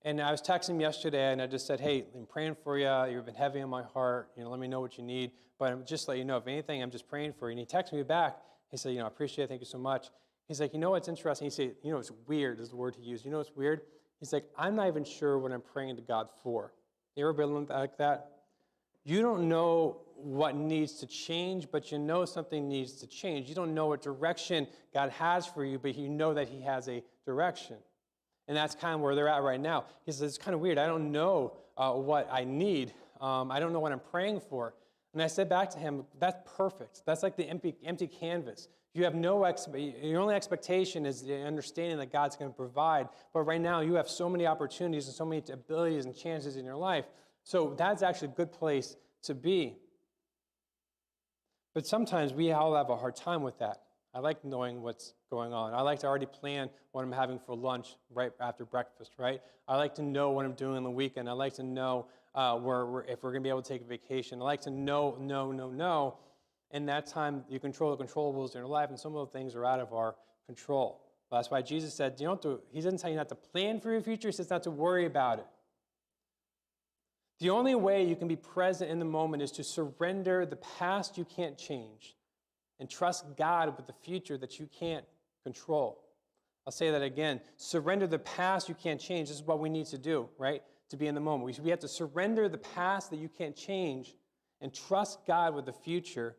And I was texting him yesterday, and I just said, hey, I'm praying for you. You've been heavy on my heart. Let me know what you need. But I'm just let you know, if anything, I'm just praying for you. And he texted me back. He said, I appreciate it. Thank you so much. He's like, what's interesting? He said, it's weird is the word he used. What's weird? He's like, I'm not even sure what I'm praying to God for. You ever been like that? You don't know what needs to change, but you know something needs to change. You don't know what direction God has for you, but you know that he has a direction. And that's kind of where they're at right now. He says, it's kind of weird. I don't know what I need. I don't know what I'm praying for. And I said back to him, that's perfect. That's like the empty canvas. You have your only expectation is the understanding that God's going to provide. But right now, you have so many opportunities and so many abilities and chances in your life. So that's actually a good place to be. But sometimes we all have a hard time with that. I like knowing what's going on. I like to already plan what I'm having for lunch right after breakfast, right? I like to know what I'm doing on the weekend. I like to know if we're going to be able to take a vacation. I like to know. And that time, you control the controllables in your life, and some of the things are out of our control. That's why Jesus said, he doesn't tell you not to plan for your future. He says not to worry about it. The only way you can be present in the moment is to surrender the past you can't change and trust God with the future that you can't control. I'll say that again. Surrender the past you can't change. This is what we need to do, right? To be in the moment. We have to surrender the past that you can't change and trust God with the future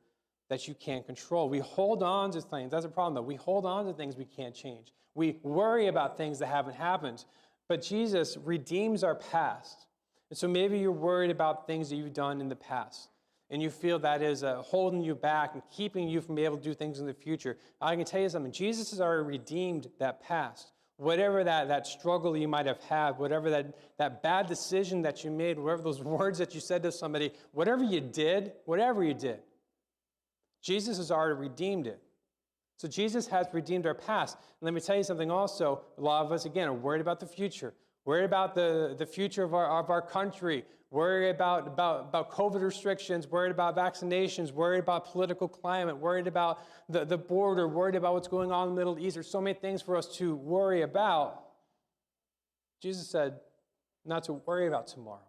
that you can't control. We hold on to things. That's a problem, though. We hold on to things we can't change. We worry about things that haven't happened. But Jesus redeems our past. And so maybe you're worried about things that you've done in the past, and you feel that is holding you back and keeping you from being able to do things in the future. I can tell you something. Jesus has already redeemed that past. Whatever that struggle you might have had, whatever that bad decision that you made, whatever those words that you said to somebody, whatever you did, Jesus has already redeemed it. So Jesus has redeemed our past. And let me tell you something also. A lot of us, again, are worried about the future. Worried about the future of our country. Worried about COVID restrictions. Worried about vaccinations. Worried about political climate. Worried about the border. Worried about what's going on in the Middle East. There's so many things for us to worry about. Jesus said not to worry about tomorrow.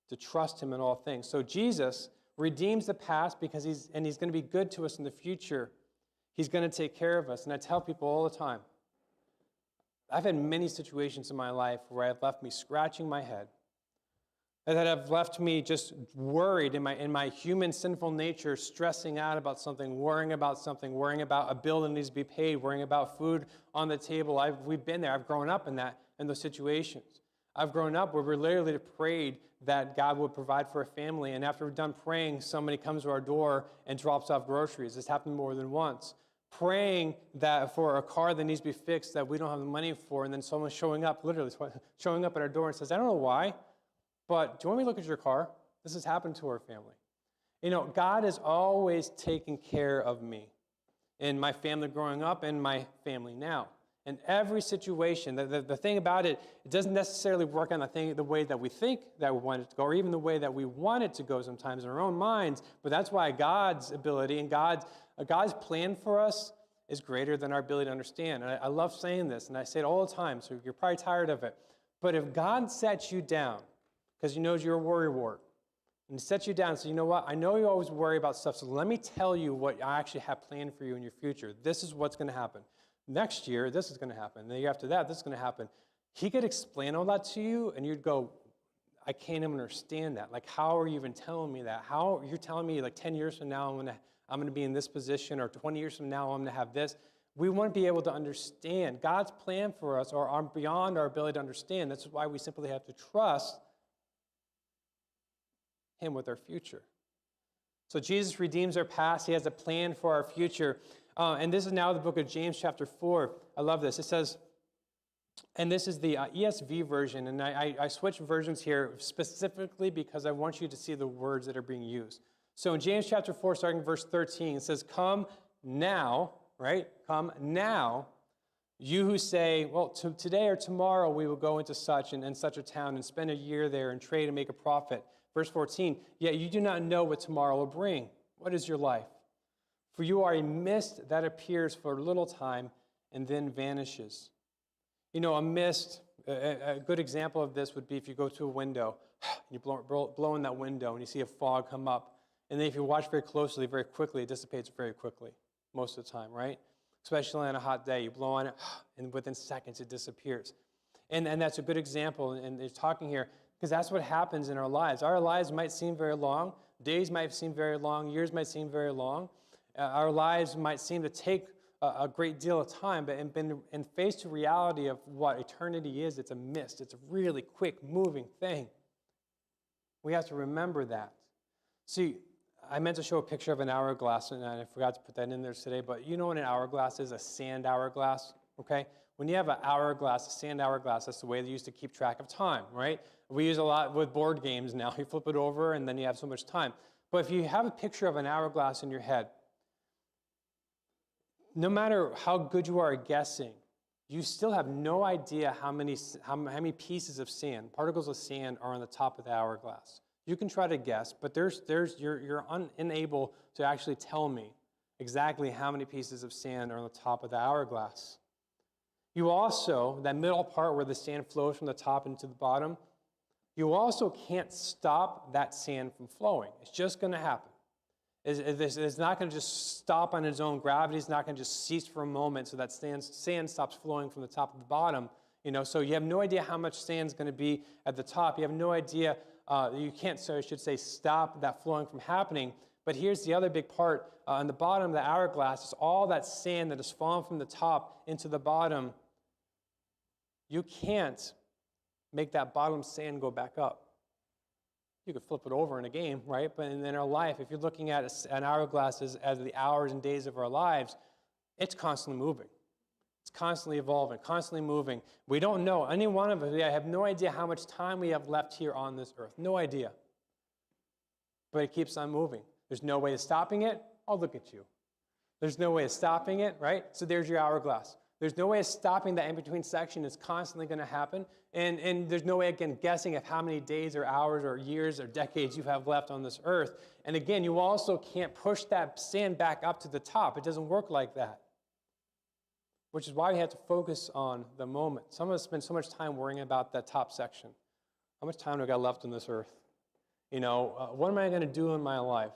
To trust him in all things. So Jesus redeems the past because he's going to be good to us in the future. He's going to take care of us. And I tell people all the time, I've had many situations in my life where have left me scratching my head, and that have left me just worried in my human sinful nature, stressing out about something, worrying about a bill that needs to be paid, worrying about food on the table. We've been there. I've grown up in those situations. I've grown up where we literally prayed that God would provide for a family, and after we're done praying, somebody comes to our door and drops off groceries. This happened more than once. Praying that for a car that needs to be fixed that we don't have the money for, and then someone showing up, literally showing up at our door and says, I don't know why, but do you want me to look at your car? This has happened to our family. You know, God has always taken care of me in my family growing up and my family now. In every situation, the thing about it, it doesn't necessarily work on the way that we think that we want it to go, or even the way that we want it to go sometimes in our own minds, but that's why God's ability and God's plan for us is greater than our ability to understand. And I love saying this, and I say it all the time, so you're probably tired of it. But if God sets you down, because He knows you're a worrywart, and He sets you down and says, you know what, I know you always worry about stuff, so let me tell you what I actually have planned for you in your future. This is what's going to happen. Next year, this is going to happen. The year after that, this is going to happen. He could explain all that to you, and you'd go, I can't even understand that. Like, how are you even telling me that? How you're telling me, like, 10 years from now, I'm going to be in this position, or 20 years from now, I'm going to have this. We want to be able to understand. God's plan for us are beyond our ability to understand. That's why we simply have to trust Him with our future. So Jesus redeems our past. He has a plan for our future. And this is now the book of James chapter 4. I love this. It says, and this is the ESV version, and I switched versions here specifically because I want you to see the words that are being used. So in James chapter 4, starting verse 13, it says, come now, right? Come now, you who say, well, today or tomorrow we will go into such and such a town and spend a year there and trade and make a profit. Verse 14, yet you do not know what tomorrow will bring. What is your life? For you are a mist that appears for a little time and then vanishes. You know, a mist, a good example of this would be if you go to a window, you blow in that window and you see a fog come up. And then if you watch very closely, very quickly, it dissipates very quickly most of the time, right? Especially on a hot day. You blow on it, and within seconds it disappears. And that's a good example, and they're talking here, because that's what happens in our lives. Our lives might seem very long. Days might seem very long. Years might seem very long. Our lives might seem to take a great deal of time, but in face to reality of what eternity is, it's a mist. It's a really quick moving thing. We have to remember that. See, I meant to show a picture of an hourglass, and I forgot to put that in there today, but you know what an hourglass is? A sand hourglass, okay? When you have an hourglass, a sand hourglass, that's the way they used to keep track of time, right? We use a lot with board games now. You flip it over, and then you have so much time. But if you have a picture of an hourglass in your head, no matter how good you are at guessing, you still have no idea how many pieces of sand, particles of sand, are on the top of the hourglass. You can try to guess, but you're unable to actually tell me exactly how many pieces of sand are on the top of the hourglass. You also, that middle part where the sand flows from the top into the bottom, you also can't stop that sand from flowing. It's just going to happen. It's not going to just stop on its own. Gravity is not going to just cease for a moment so that sand stops flowing from the top to the bottom. You know, so you have no idea how much sand is going to be at the top. You have no idea. You can't, so I should say, stop that flowing from happening. But here's the other big part. On the bottom of the hourglass is all that sand that has fallen from the top into the bottom. You can't make that bottom sand go back up. You could flip it over in a game, right? But in our life, if you're looking at an hourglass as the hours and days of our lives, it's constantly moving. It's constantly evolving, constantly moving. We don't know. Any one of us, I have no idea how much time we have left here on this earth. No idea. But it keeps on moving. There's no way of stopping it. Oh, look at you. There's no way of stopping it, right? So there's your hourglass. There's no way of stopping that in-between section. It's constantly going to happen. And there's no way, again, guessing of how many days or hours or years or decades you have left on this earth. And again, you also can't push that sand back up to the top. It doesn't work like that. Which is why we have to focus on the moment. Some of us spend so much time worrying about that top section. How much time do I got left on this earth? You know, what am I going to do in my life?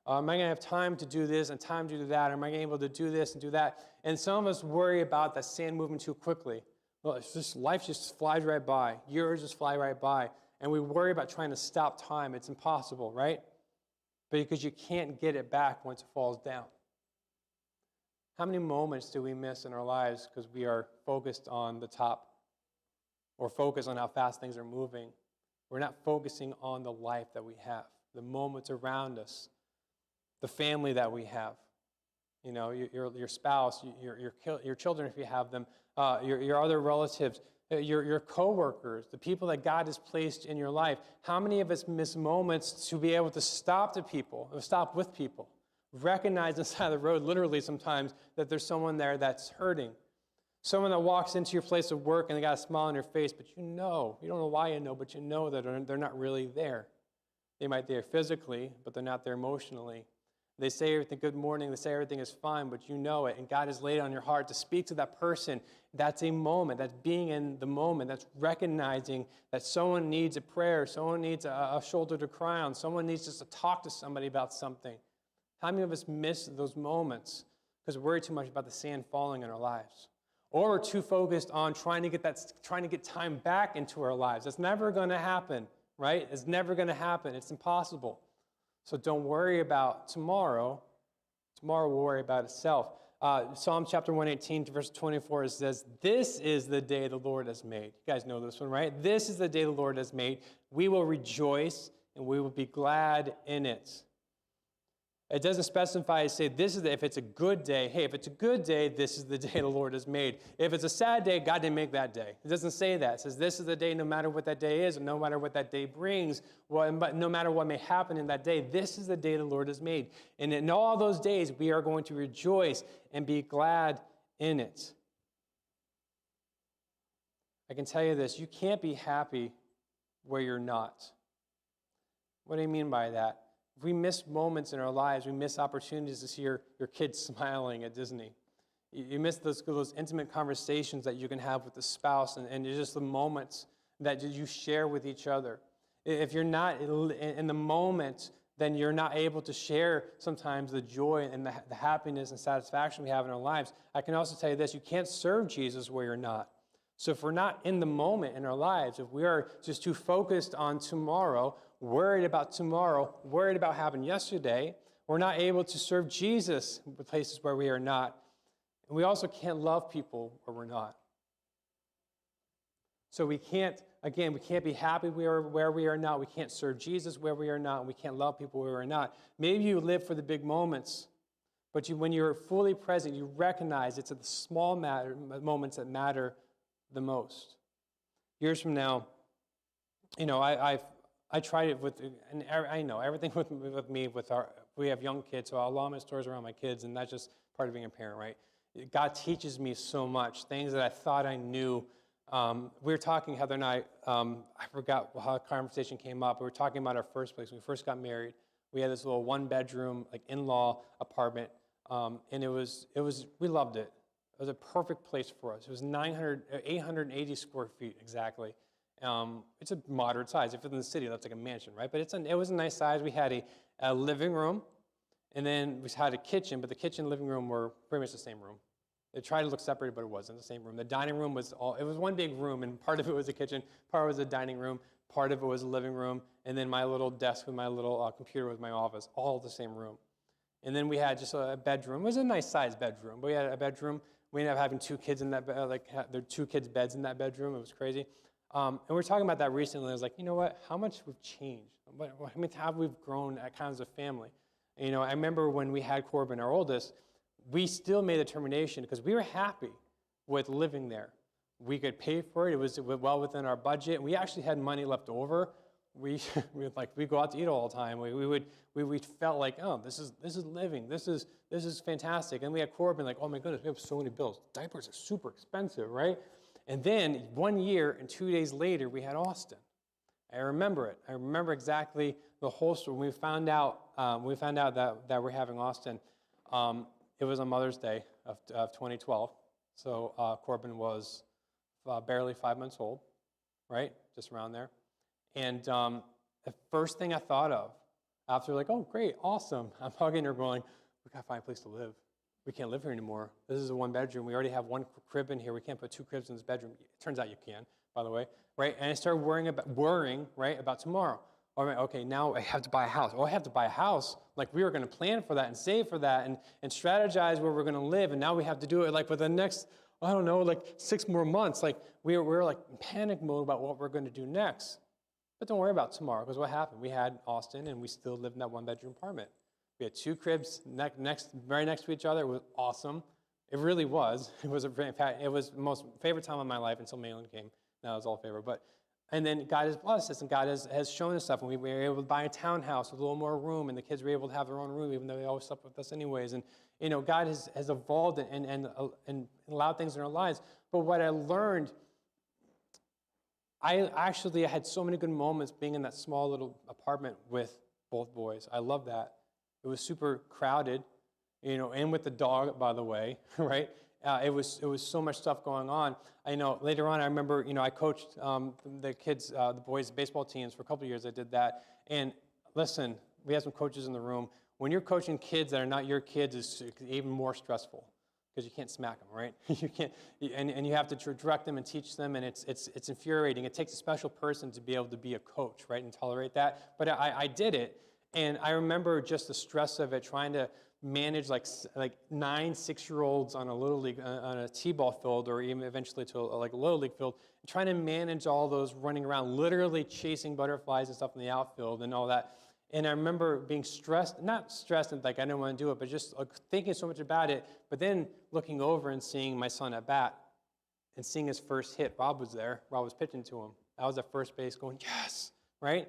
Am I going to have time to do this and time to do that? Or am I going to be able to do this and do that? And some of us worry about that sand moving too quickly. Well, it's just, life just flies right by. Years just fly right by. And we worry about trying to stop time. It's impossible, right? But because you can't get it back once it falls down. How many moments do we miss in our lives because we are focused on the top? or focus on how fast things are moving. We're not focusing on the life that we have, the moments around us, the family that we have. You know, your spouse, your children if you have them, your other relatives, your coworkers, the people that God has placed in your life. How many of us miss moments to be able to stop with people, recognize inside the road, literally sometimes, that there's someone there that's hurting. Someone that walks into your place of work and they got a smile on their face, but you don't know why you know, but you know that they're not really there. They might be there physically, but they're not there emotionally. They say everything, good morning, they say everything is fine, but you know it, and God has laid it on your heart to speak to that person. That's a moment, that's being in the moment, that's recognizing that someone needs a prayer, someone needs a shoulder to cry on, someone needs just to talk to somebody about something. How many of us miss those moments because we're worried too much about the sand falling in our lives? Or we're too focused on trying to get time back into our lives. That's never going to happen, right? It's never going to happen. It's impossible. So don't worry about tomorrow. Tomorrow will worry about itself. Psalm chapter 118, verse 24, it says, "This is the day the Lord has made." You guys know this one, right? This is the day the Lord has made. We will rejoice and we will be glad in it. It doesn't specify, say, if it's a good day, hey, if it's a good day, this is the day the Lord has made. If it's a sad day, God didn't make that day. It doesn't say that. It says this is the day no matter what that day is, and no matter what that day brings, but no matter what may happen in that day, this is the day the Lord has made. And in all those days, we are going to rejoice and be glad in it. I can tell you this, you can't be happy where you're not. What do you mean by that? If we miss moments in our lives, we miss opportunities to see your kids smiling at Disney. You miss those intimate conversations that you can have with the spouse and just the moments that you share with each other. If you're not in the moment, then you're not able to share sometimes the joy and the happiness and satisfaction we have in our lives. I can also tell you this, you can't serve Jesus where you're not. So if we're not in the moment in our lives, if we are just too focused on tomorrow, worried about tomorrow, worried about what happened yesterday, we're not able to serve Jesus in places where we are not. And we also can't love people where we're not. So we can't be happy where we are not. We can't serve Jesus where we are not. And we can't love people where we're not. Maybe you live for the big moments, but when you're fully present, you recognize it's at the small moments that matter the most. Years from now, I tried it with, and I know everything with me, we have young kids, so a lot of my stories around my kids, and that's just part of being a parent, right? God teaches me so much, things that I thought I knew. We were talking, Heather and I forgot how the conversation came up. We were talking about our first place. When we first got married, we had this little one-bedroom, like in-law apartment, and we loved it. It was a perfect place for us. It was 880 square feet exactly. It's a moderate size. If it's in the city, that's like a mansion, right? But it was a nice size. We had a living room, and then we had a kitchen, but the kitchen and living room were pretty much the same room. They tried to look separated, but it wasn't the same room. The dining room it was one big room, and part of it was a kitchen, part of it was a dining room, part of it was a living room, and then my little desk with my little computer was my office, all the same room. And then we had just a bedroom. It was a nice sized bedroom, but we had a bedroom. We ended up having two kids in that bed, there were two kids' beds in that bedroom. It was crazy. And we were talking about that recently. I was like, you know what? How much we've changed. How we've grown as a family. And, I remember when we had Corbin, our oldest, we still made a determination because we were happy with living there. We could pay for it. It was well within our budget. We actually had money left over. We go out to eat all the time. We felt like, oh, this is living. This is fantastic. And we had Corbin like, oh my goodness, we have so many bills. Diapers are super expensive, right? And then 1 year and 2 days later, we had Austin. I remember it. I remember exactly the whole story. When we found out that we're having Austin, it was on Mother's Day of 2012. So Corbin was barely 5 months old, right? Just around there. And the first thing I thought of after oh, great, awesome. I'm hugging her going, we got to find a place to live. We can't live here anymore. This is a one bedroom. We already have one crib in here. We can't put two cribs in this bedroom. It turns out you can, by the way, right? And I started worrying, right, about tomorrow. All right, okay, now I have to buy a house. Oh, I have to buy a house. Like we were going to plan for that and save for that and strategize where we're going to live. And now we have to do it with the next I don't know, like 6 more months. Like we were like in panic mode about what we're going to do next. But don't worry about tomorrow, because what happened? We had Austin, and we still lived in that 1-bedroom apartment. We had 2 cribs very next to each other. It was awesome. It really was. It was the most favorite time of my life until Malin came. Now it was all favorite. And then God has blessed us, and God has shown us stuff. And we were able to buy a townhouse with a little more room, and the kids were able to have their own room, even though they always slept with us anyways. And God has evolved and allowed things in our lives. But what I learned, I had so many good moments being in that small little apartment with both boys. I love that. It was super crowded, and with the dog, by the way, right? It was so much stuff going on. Later on, I remember, I coached the kids, the boys' baseball teams for a couple of years. I did that. And listen, we have some coaches in the room. When you're coaching kids that are not your kids, it's even more stressful because you can't smack them, right? You can't, and you have to direct them and teach them, and it's infuriating. It takes a special person to be able to be a coach, right, and tolerate that. But I did it, and I remember just the stress of it, trying to manage like 9 6-year-olds on a little league on a t-ball field, or even eventually to a little league field, and trying to manage all those running around, literally chasing butterflies and stuff in the outfield and all that. And I remember being stressed, not stressed and like I didn't want to do it, but just thinking so much about it. But then looking over and seeing my son at bat and seeing his first hit. Rob was there. Rob was pitching to him. I was at first base going, yes, right?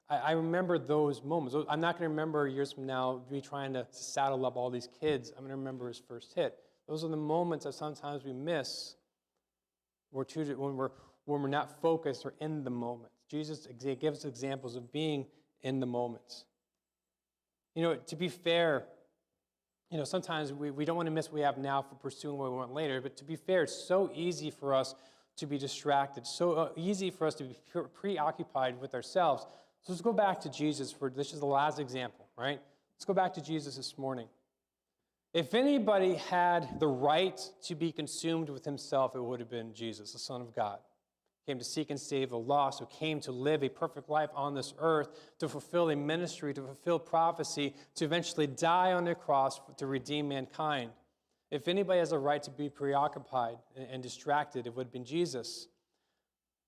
I remember those moments. I'm not going to remember years from now me trying to saddle up all these kids. I'm going to remember his first hit. Those are the moments that sometimes we miss when we're not focused or in the moment. Jesus gives us examples of being in the moment. To be fair, sometimes we don't want to miss what we have now for pursuing what we want later. But to be fair, it's so easy for us to be distracted, so easy for us to be preoccupied with ourselves. So let's go back to Jesus this is the last example, right? Let's go back to Jesus this morning. If anybody had the right to be consumed with himself, it would have been Jesus, the Son of God. He came to seek and save the lost, who came to live a perfect life on this earth, to fulfill a ministry, to fulfill prophecy, to eventually die on the cross to redeem mankind. If anybody has a right to be preoccupied and distracted, it would have been Jesus.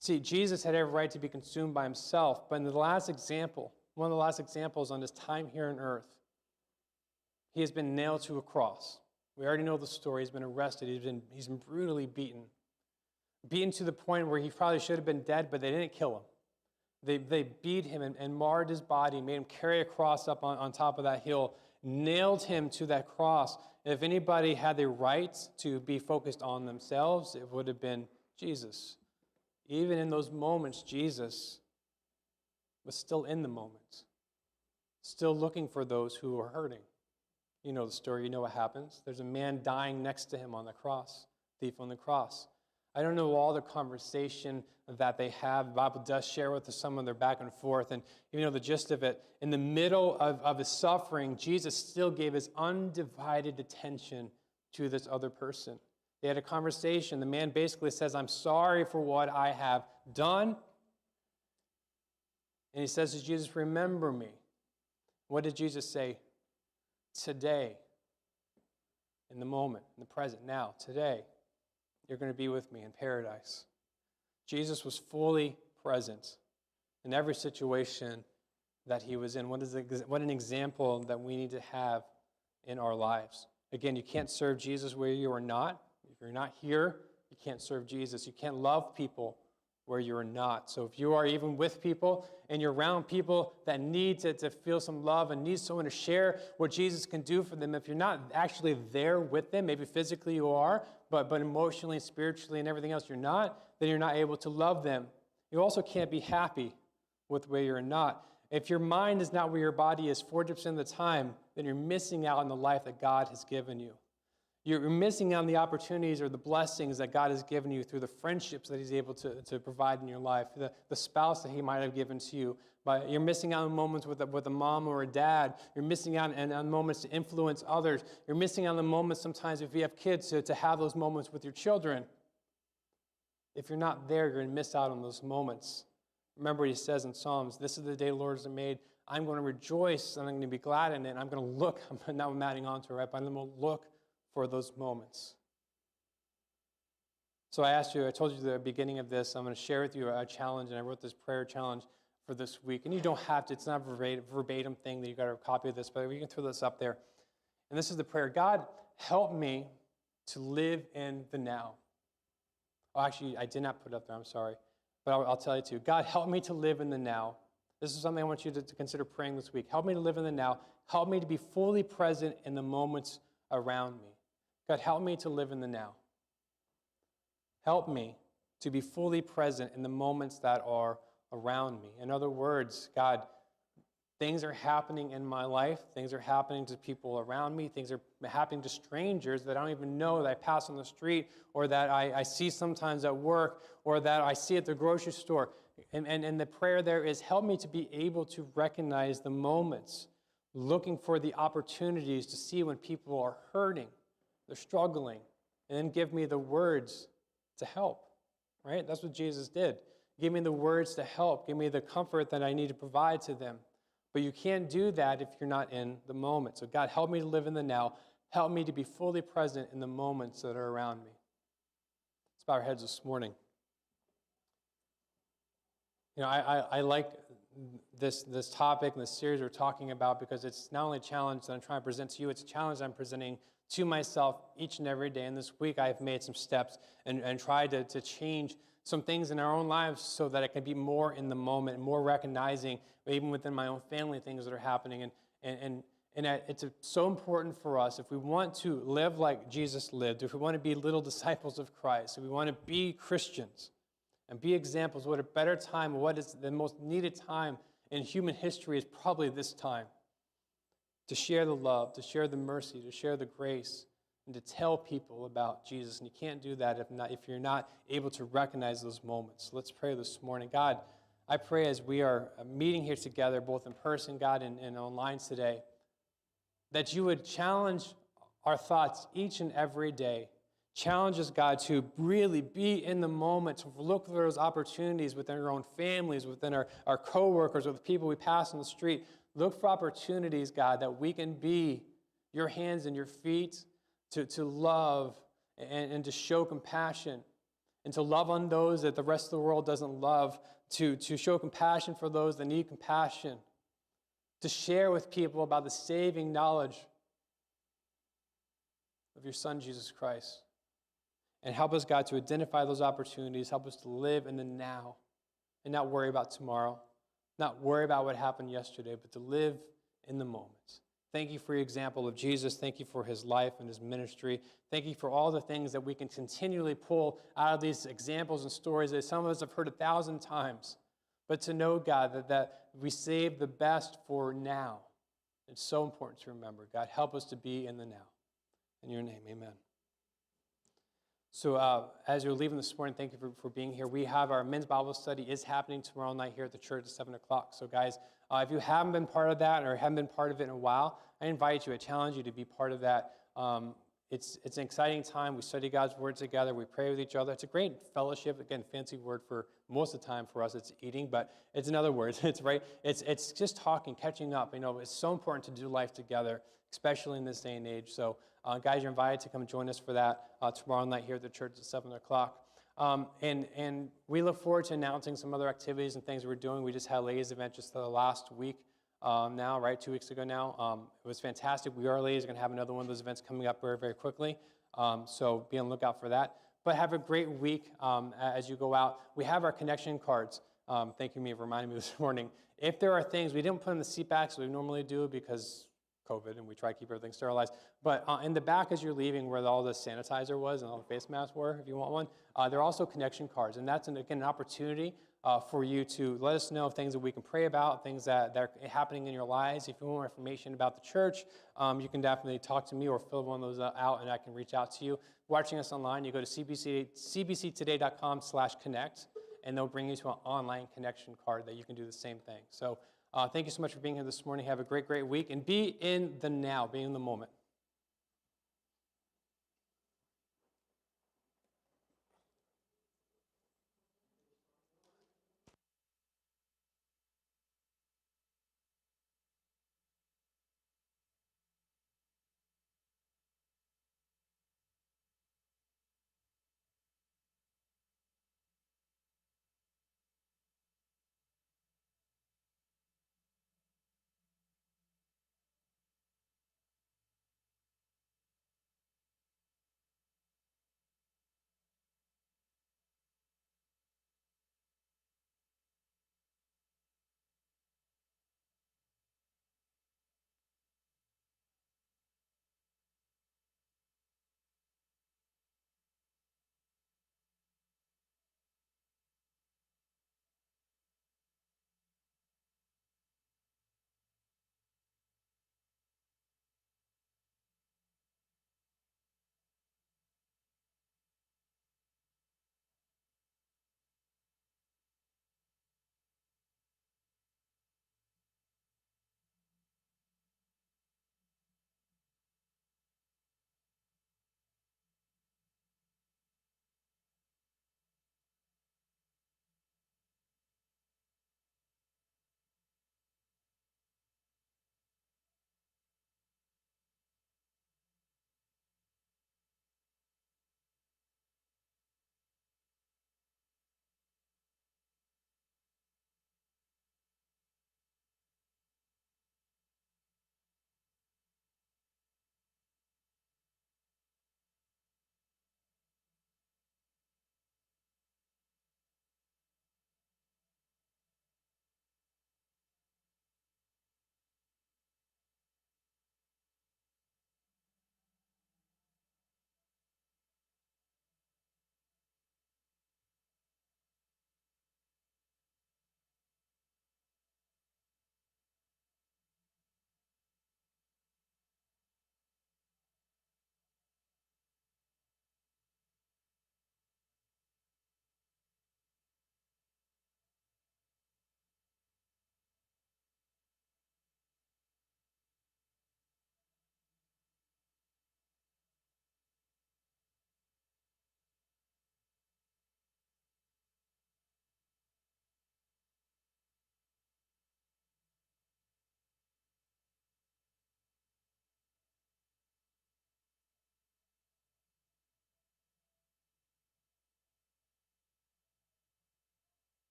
See, Jesus had every right to be consumed by himself, but in the last example, one of the last examples on his time here on earth, he has been nailed to a cross. We already know the story. He's been arrested. He's been brutally beaten to the point where he probably should have been dead, but they didn't kill him. They beat him and marred his body, made him carry a cross up on top of that hill, nailed him to that cross. If anybody had the right to be focused on themselves, it would have been Jesus. Even in those moments, Jesus was still in the moment, still looking for those who were hurting. You know the story. You know what happens. There's a man dying next to him on the cross, thief on the cross. I don't know all the conversation that they have. The Bible does share with us some of their back and forth, and even know the gist of it. In the middle of his suffering, Jesus still gave his undivided attention to this other person. They had a conversation. The man basically says, I'm sorry for what I have done. And he says to Jesus, remember me. What did Jesus say? Today, in the moment, in the present, now, today, you're going to be with me in paradise. Jesus was fully present in every situation that he was in. What an example that we need to have in our lives. Again, you can't serve Jesus where you are not. If you're not here, you can't serve Jesus. You can't love people where you are not. So if you are even with people and you're around people that need to feel some love and need someone to share what Jesus can do for them, if you're not actually there with them, maybe physically you are, but emotionally, spiritually, and everything else you're not, then you're not able to love them. You also can't be happy with where you're not. If your mind is not where your body is 40% of the time, then you're missing out on the life that God has given you. You're missing out on the opportunities or the blessings that God has given you through the friendships that he's able to provide in your life, the spouse that he might have given to you. But you're missing out on moments with a mom or a dad. You're missing out on moments to influence others. You're missing out on the moments sometimes if you have kids to have those moments with your children. If you're not there, you're going to miss out on those moments. Remember what he says in Psalms, this is the day the Lord has made. I'm going to rejoice and I'm going to be glad in it. And I'm going to look, now I'm adding on to it, right? But I'm going to look for those moments. So I told you at the beginning of this, I'm going to share with you a challenge, and I wrote this prayer challenge for this week. And you don't have to, it's not a verbatim thing that you got to copy of this, but we can throw this up there. And this is the prayer: God, help me to live in the now. Oh, actually, I did not put it up there, I'm sorry. But I'll tell you too. God, help me to live in the now. This is something I want you to consider praying this week. Help me to live in the now. Help me to be fully present in the moments around me. God, help me to live in the now. Help me to be fully present in the moments that are around me. In other words, God, things are happening in my life. Things are happening to people around me. Things are happening to strangers that I don't even know, that I pass on the street, or that I see sometimes at work, or that I see at the grocery store. And the prayer there is, help me to be able to recognize the moments, looking for the opportunities to see when people are hurting, they're struggling, and then give me the words to help, right? That's what Jesus did. Give me the words to help. Give me the comfort that I need to provide to them. But you can't do that if you're not in the moment. So God, help me to live in the now. Help me to be fully present in the moments that are around me. Let's bow our heads this morning. You know, I like this topic and this series we're talking about because it's not only a challenge that I'm trying to present to you, it's a challenge I'm presenting to myself each and every day. And this week I've made some steps and tried to change some things in our own lives so that I can be more in the moment, more recognizing, even within my own family, things that are happening. And it's so important for us, if we want to live like Jesus lived, if we want to be little disciples of Christ, if we want to be Christians and be examples, what a better time, what is the most needed time in human history is probably this time. To share the love, to share the mercy, to share the grace, and to tell people about Jesus. And you can't do that if you're not able to recognize those moments. Let's pray this morning. God, I pray as we are meeting here together, both in person, God, and online today, that you would challenge our thoughts each and every day. Challenge us, God, to really be in the moment, to look for those opportunities within our own families, within our coworkers, with the people we pass on the street. Look for opportunities, God, that we can be your hands and your feet to love and to show compassion and to love on those that the rest of the world doesn't love, to show compassion for those that need compassion, to share with people about the saving knowledge of your Son, Jesus Christ. And help us, God, to identify those opportunities. Help us to live in the now and not worry about tomorrow. Not worry about what happened yesterday, but to live in the moments. Thank you for your example of Jesus. Thank you for his life and his ministry. Thank you for all the things that we can continually pull out of these examples and stories that some of us have heard 1,000 times. But to know, God, that we save the best for now. It's so important to remember. God, help us to be in the now. In your name, amen. So as you're leaving this morning, thank you for being here. We have our men's Bible study is happening tomorrow night here at the church at 7 o'clock. So guys, if you haven't been part of that or haven't been part of it in a while, I invite you, I challenge you to be part of that. It's an exciting time. We study God's word together. We pray with each other. It's a great fellowship. Again, fancy word for most of the time for us, it's eating, but it's another word. It's right. It's just talking, catching up. You know, it's so important to do life together, especially in this day and age. So guys, you're invited to come join us for that tomorrow night here at the church at 7 o'clock. And we look forward to announcing some other activities and things we're doing. We just had a ladies event just the last week now, right? 2 weeks ago now. It was fantastic. We Are Ladies are going to have another one of those events coming up very, very quickly. So be on the lookout for that. But have a great week as you go out. We have our connection cards. Thank you, Mia, for reminding me this morning. If there are things, we didn't put in the seat back as we normally do because COVID, and we try to keep everything sterilized. But in the back as you're leaving, where all the sanitizer was and all the face masks were, if you want one, there are also connection cards. And that's, again, an opportunity for you to let us know things that we can pray about, things that are happening in your lives. If you want more information about the church, you can definitely talk to me or fill one of those out, and I can reach out to you. Watching us online, you go to cbctoday.com/connect, and they'll bring you to an online connection card that you can do the same thing. So thank you so much for being here this morning. Have a great, great week, and be in the now, be in the moment.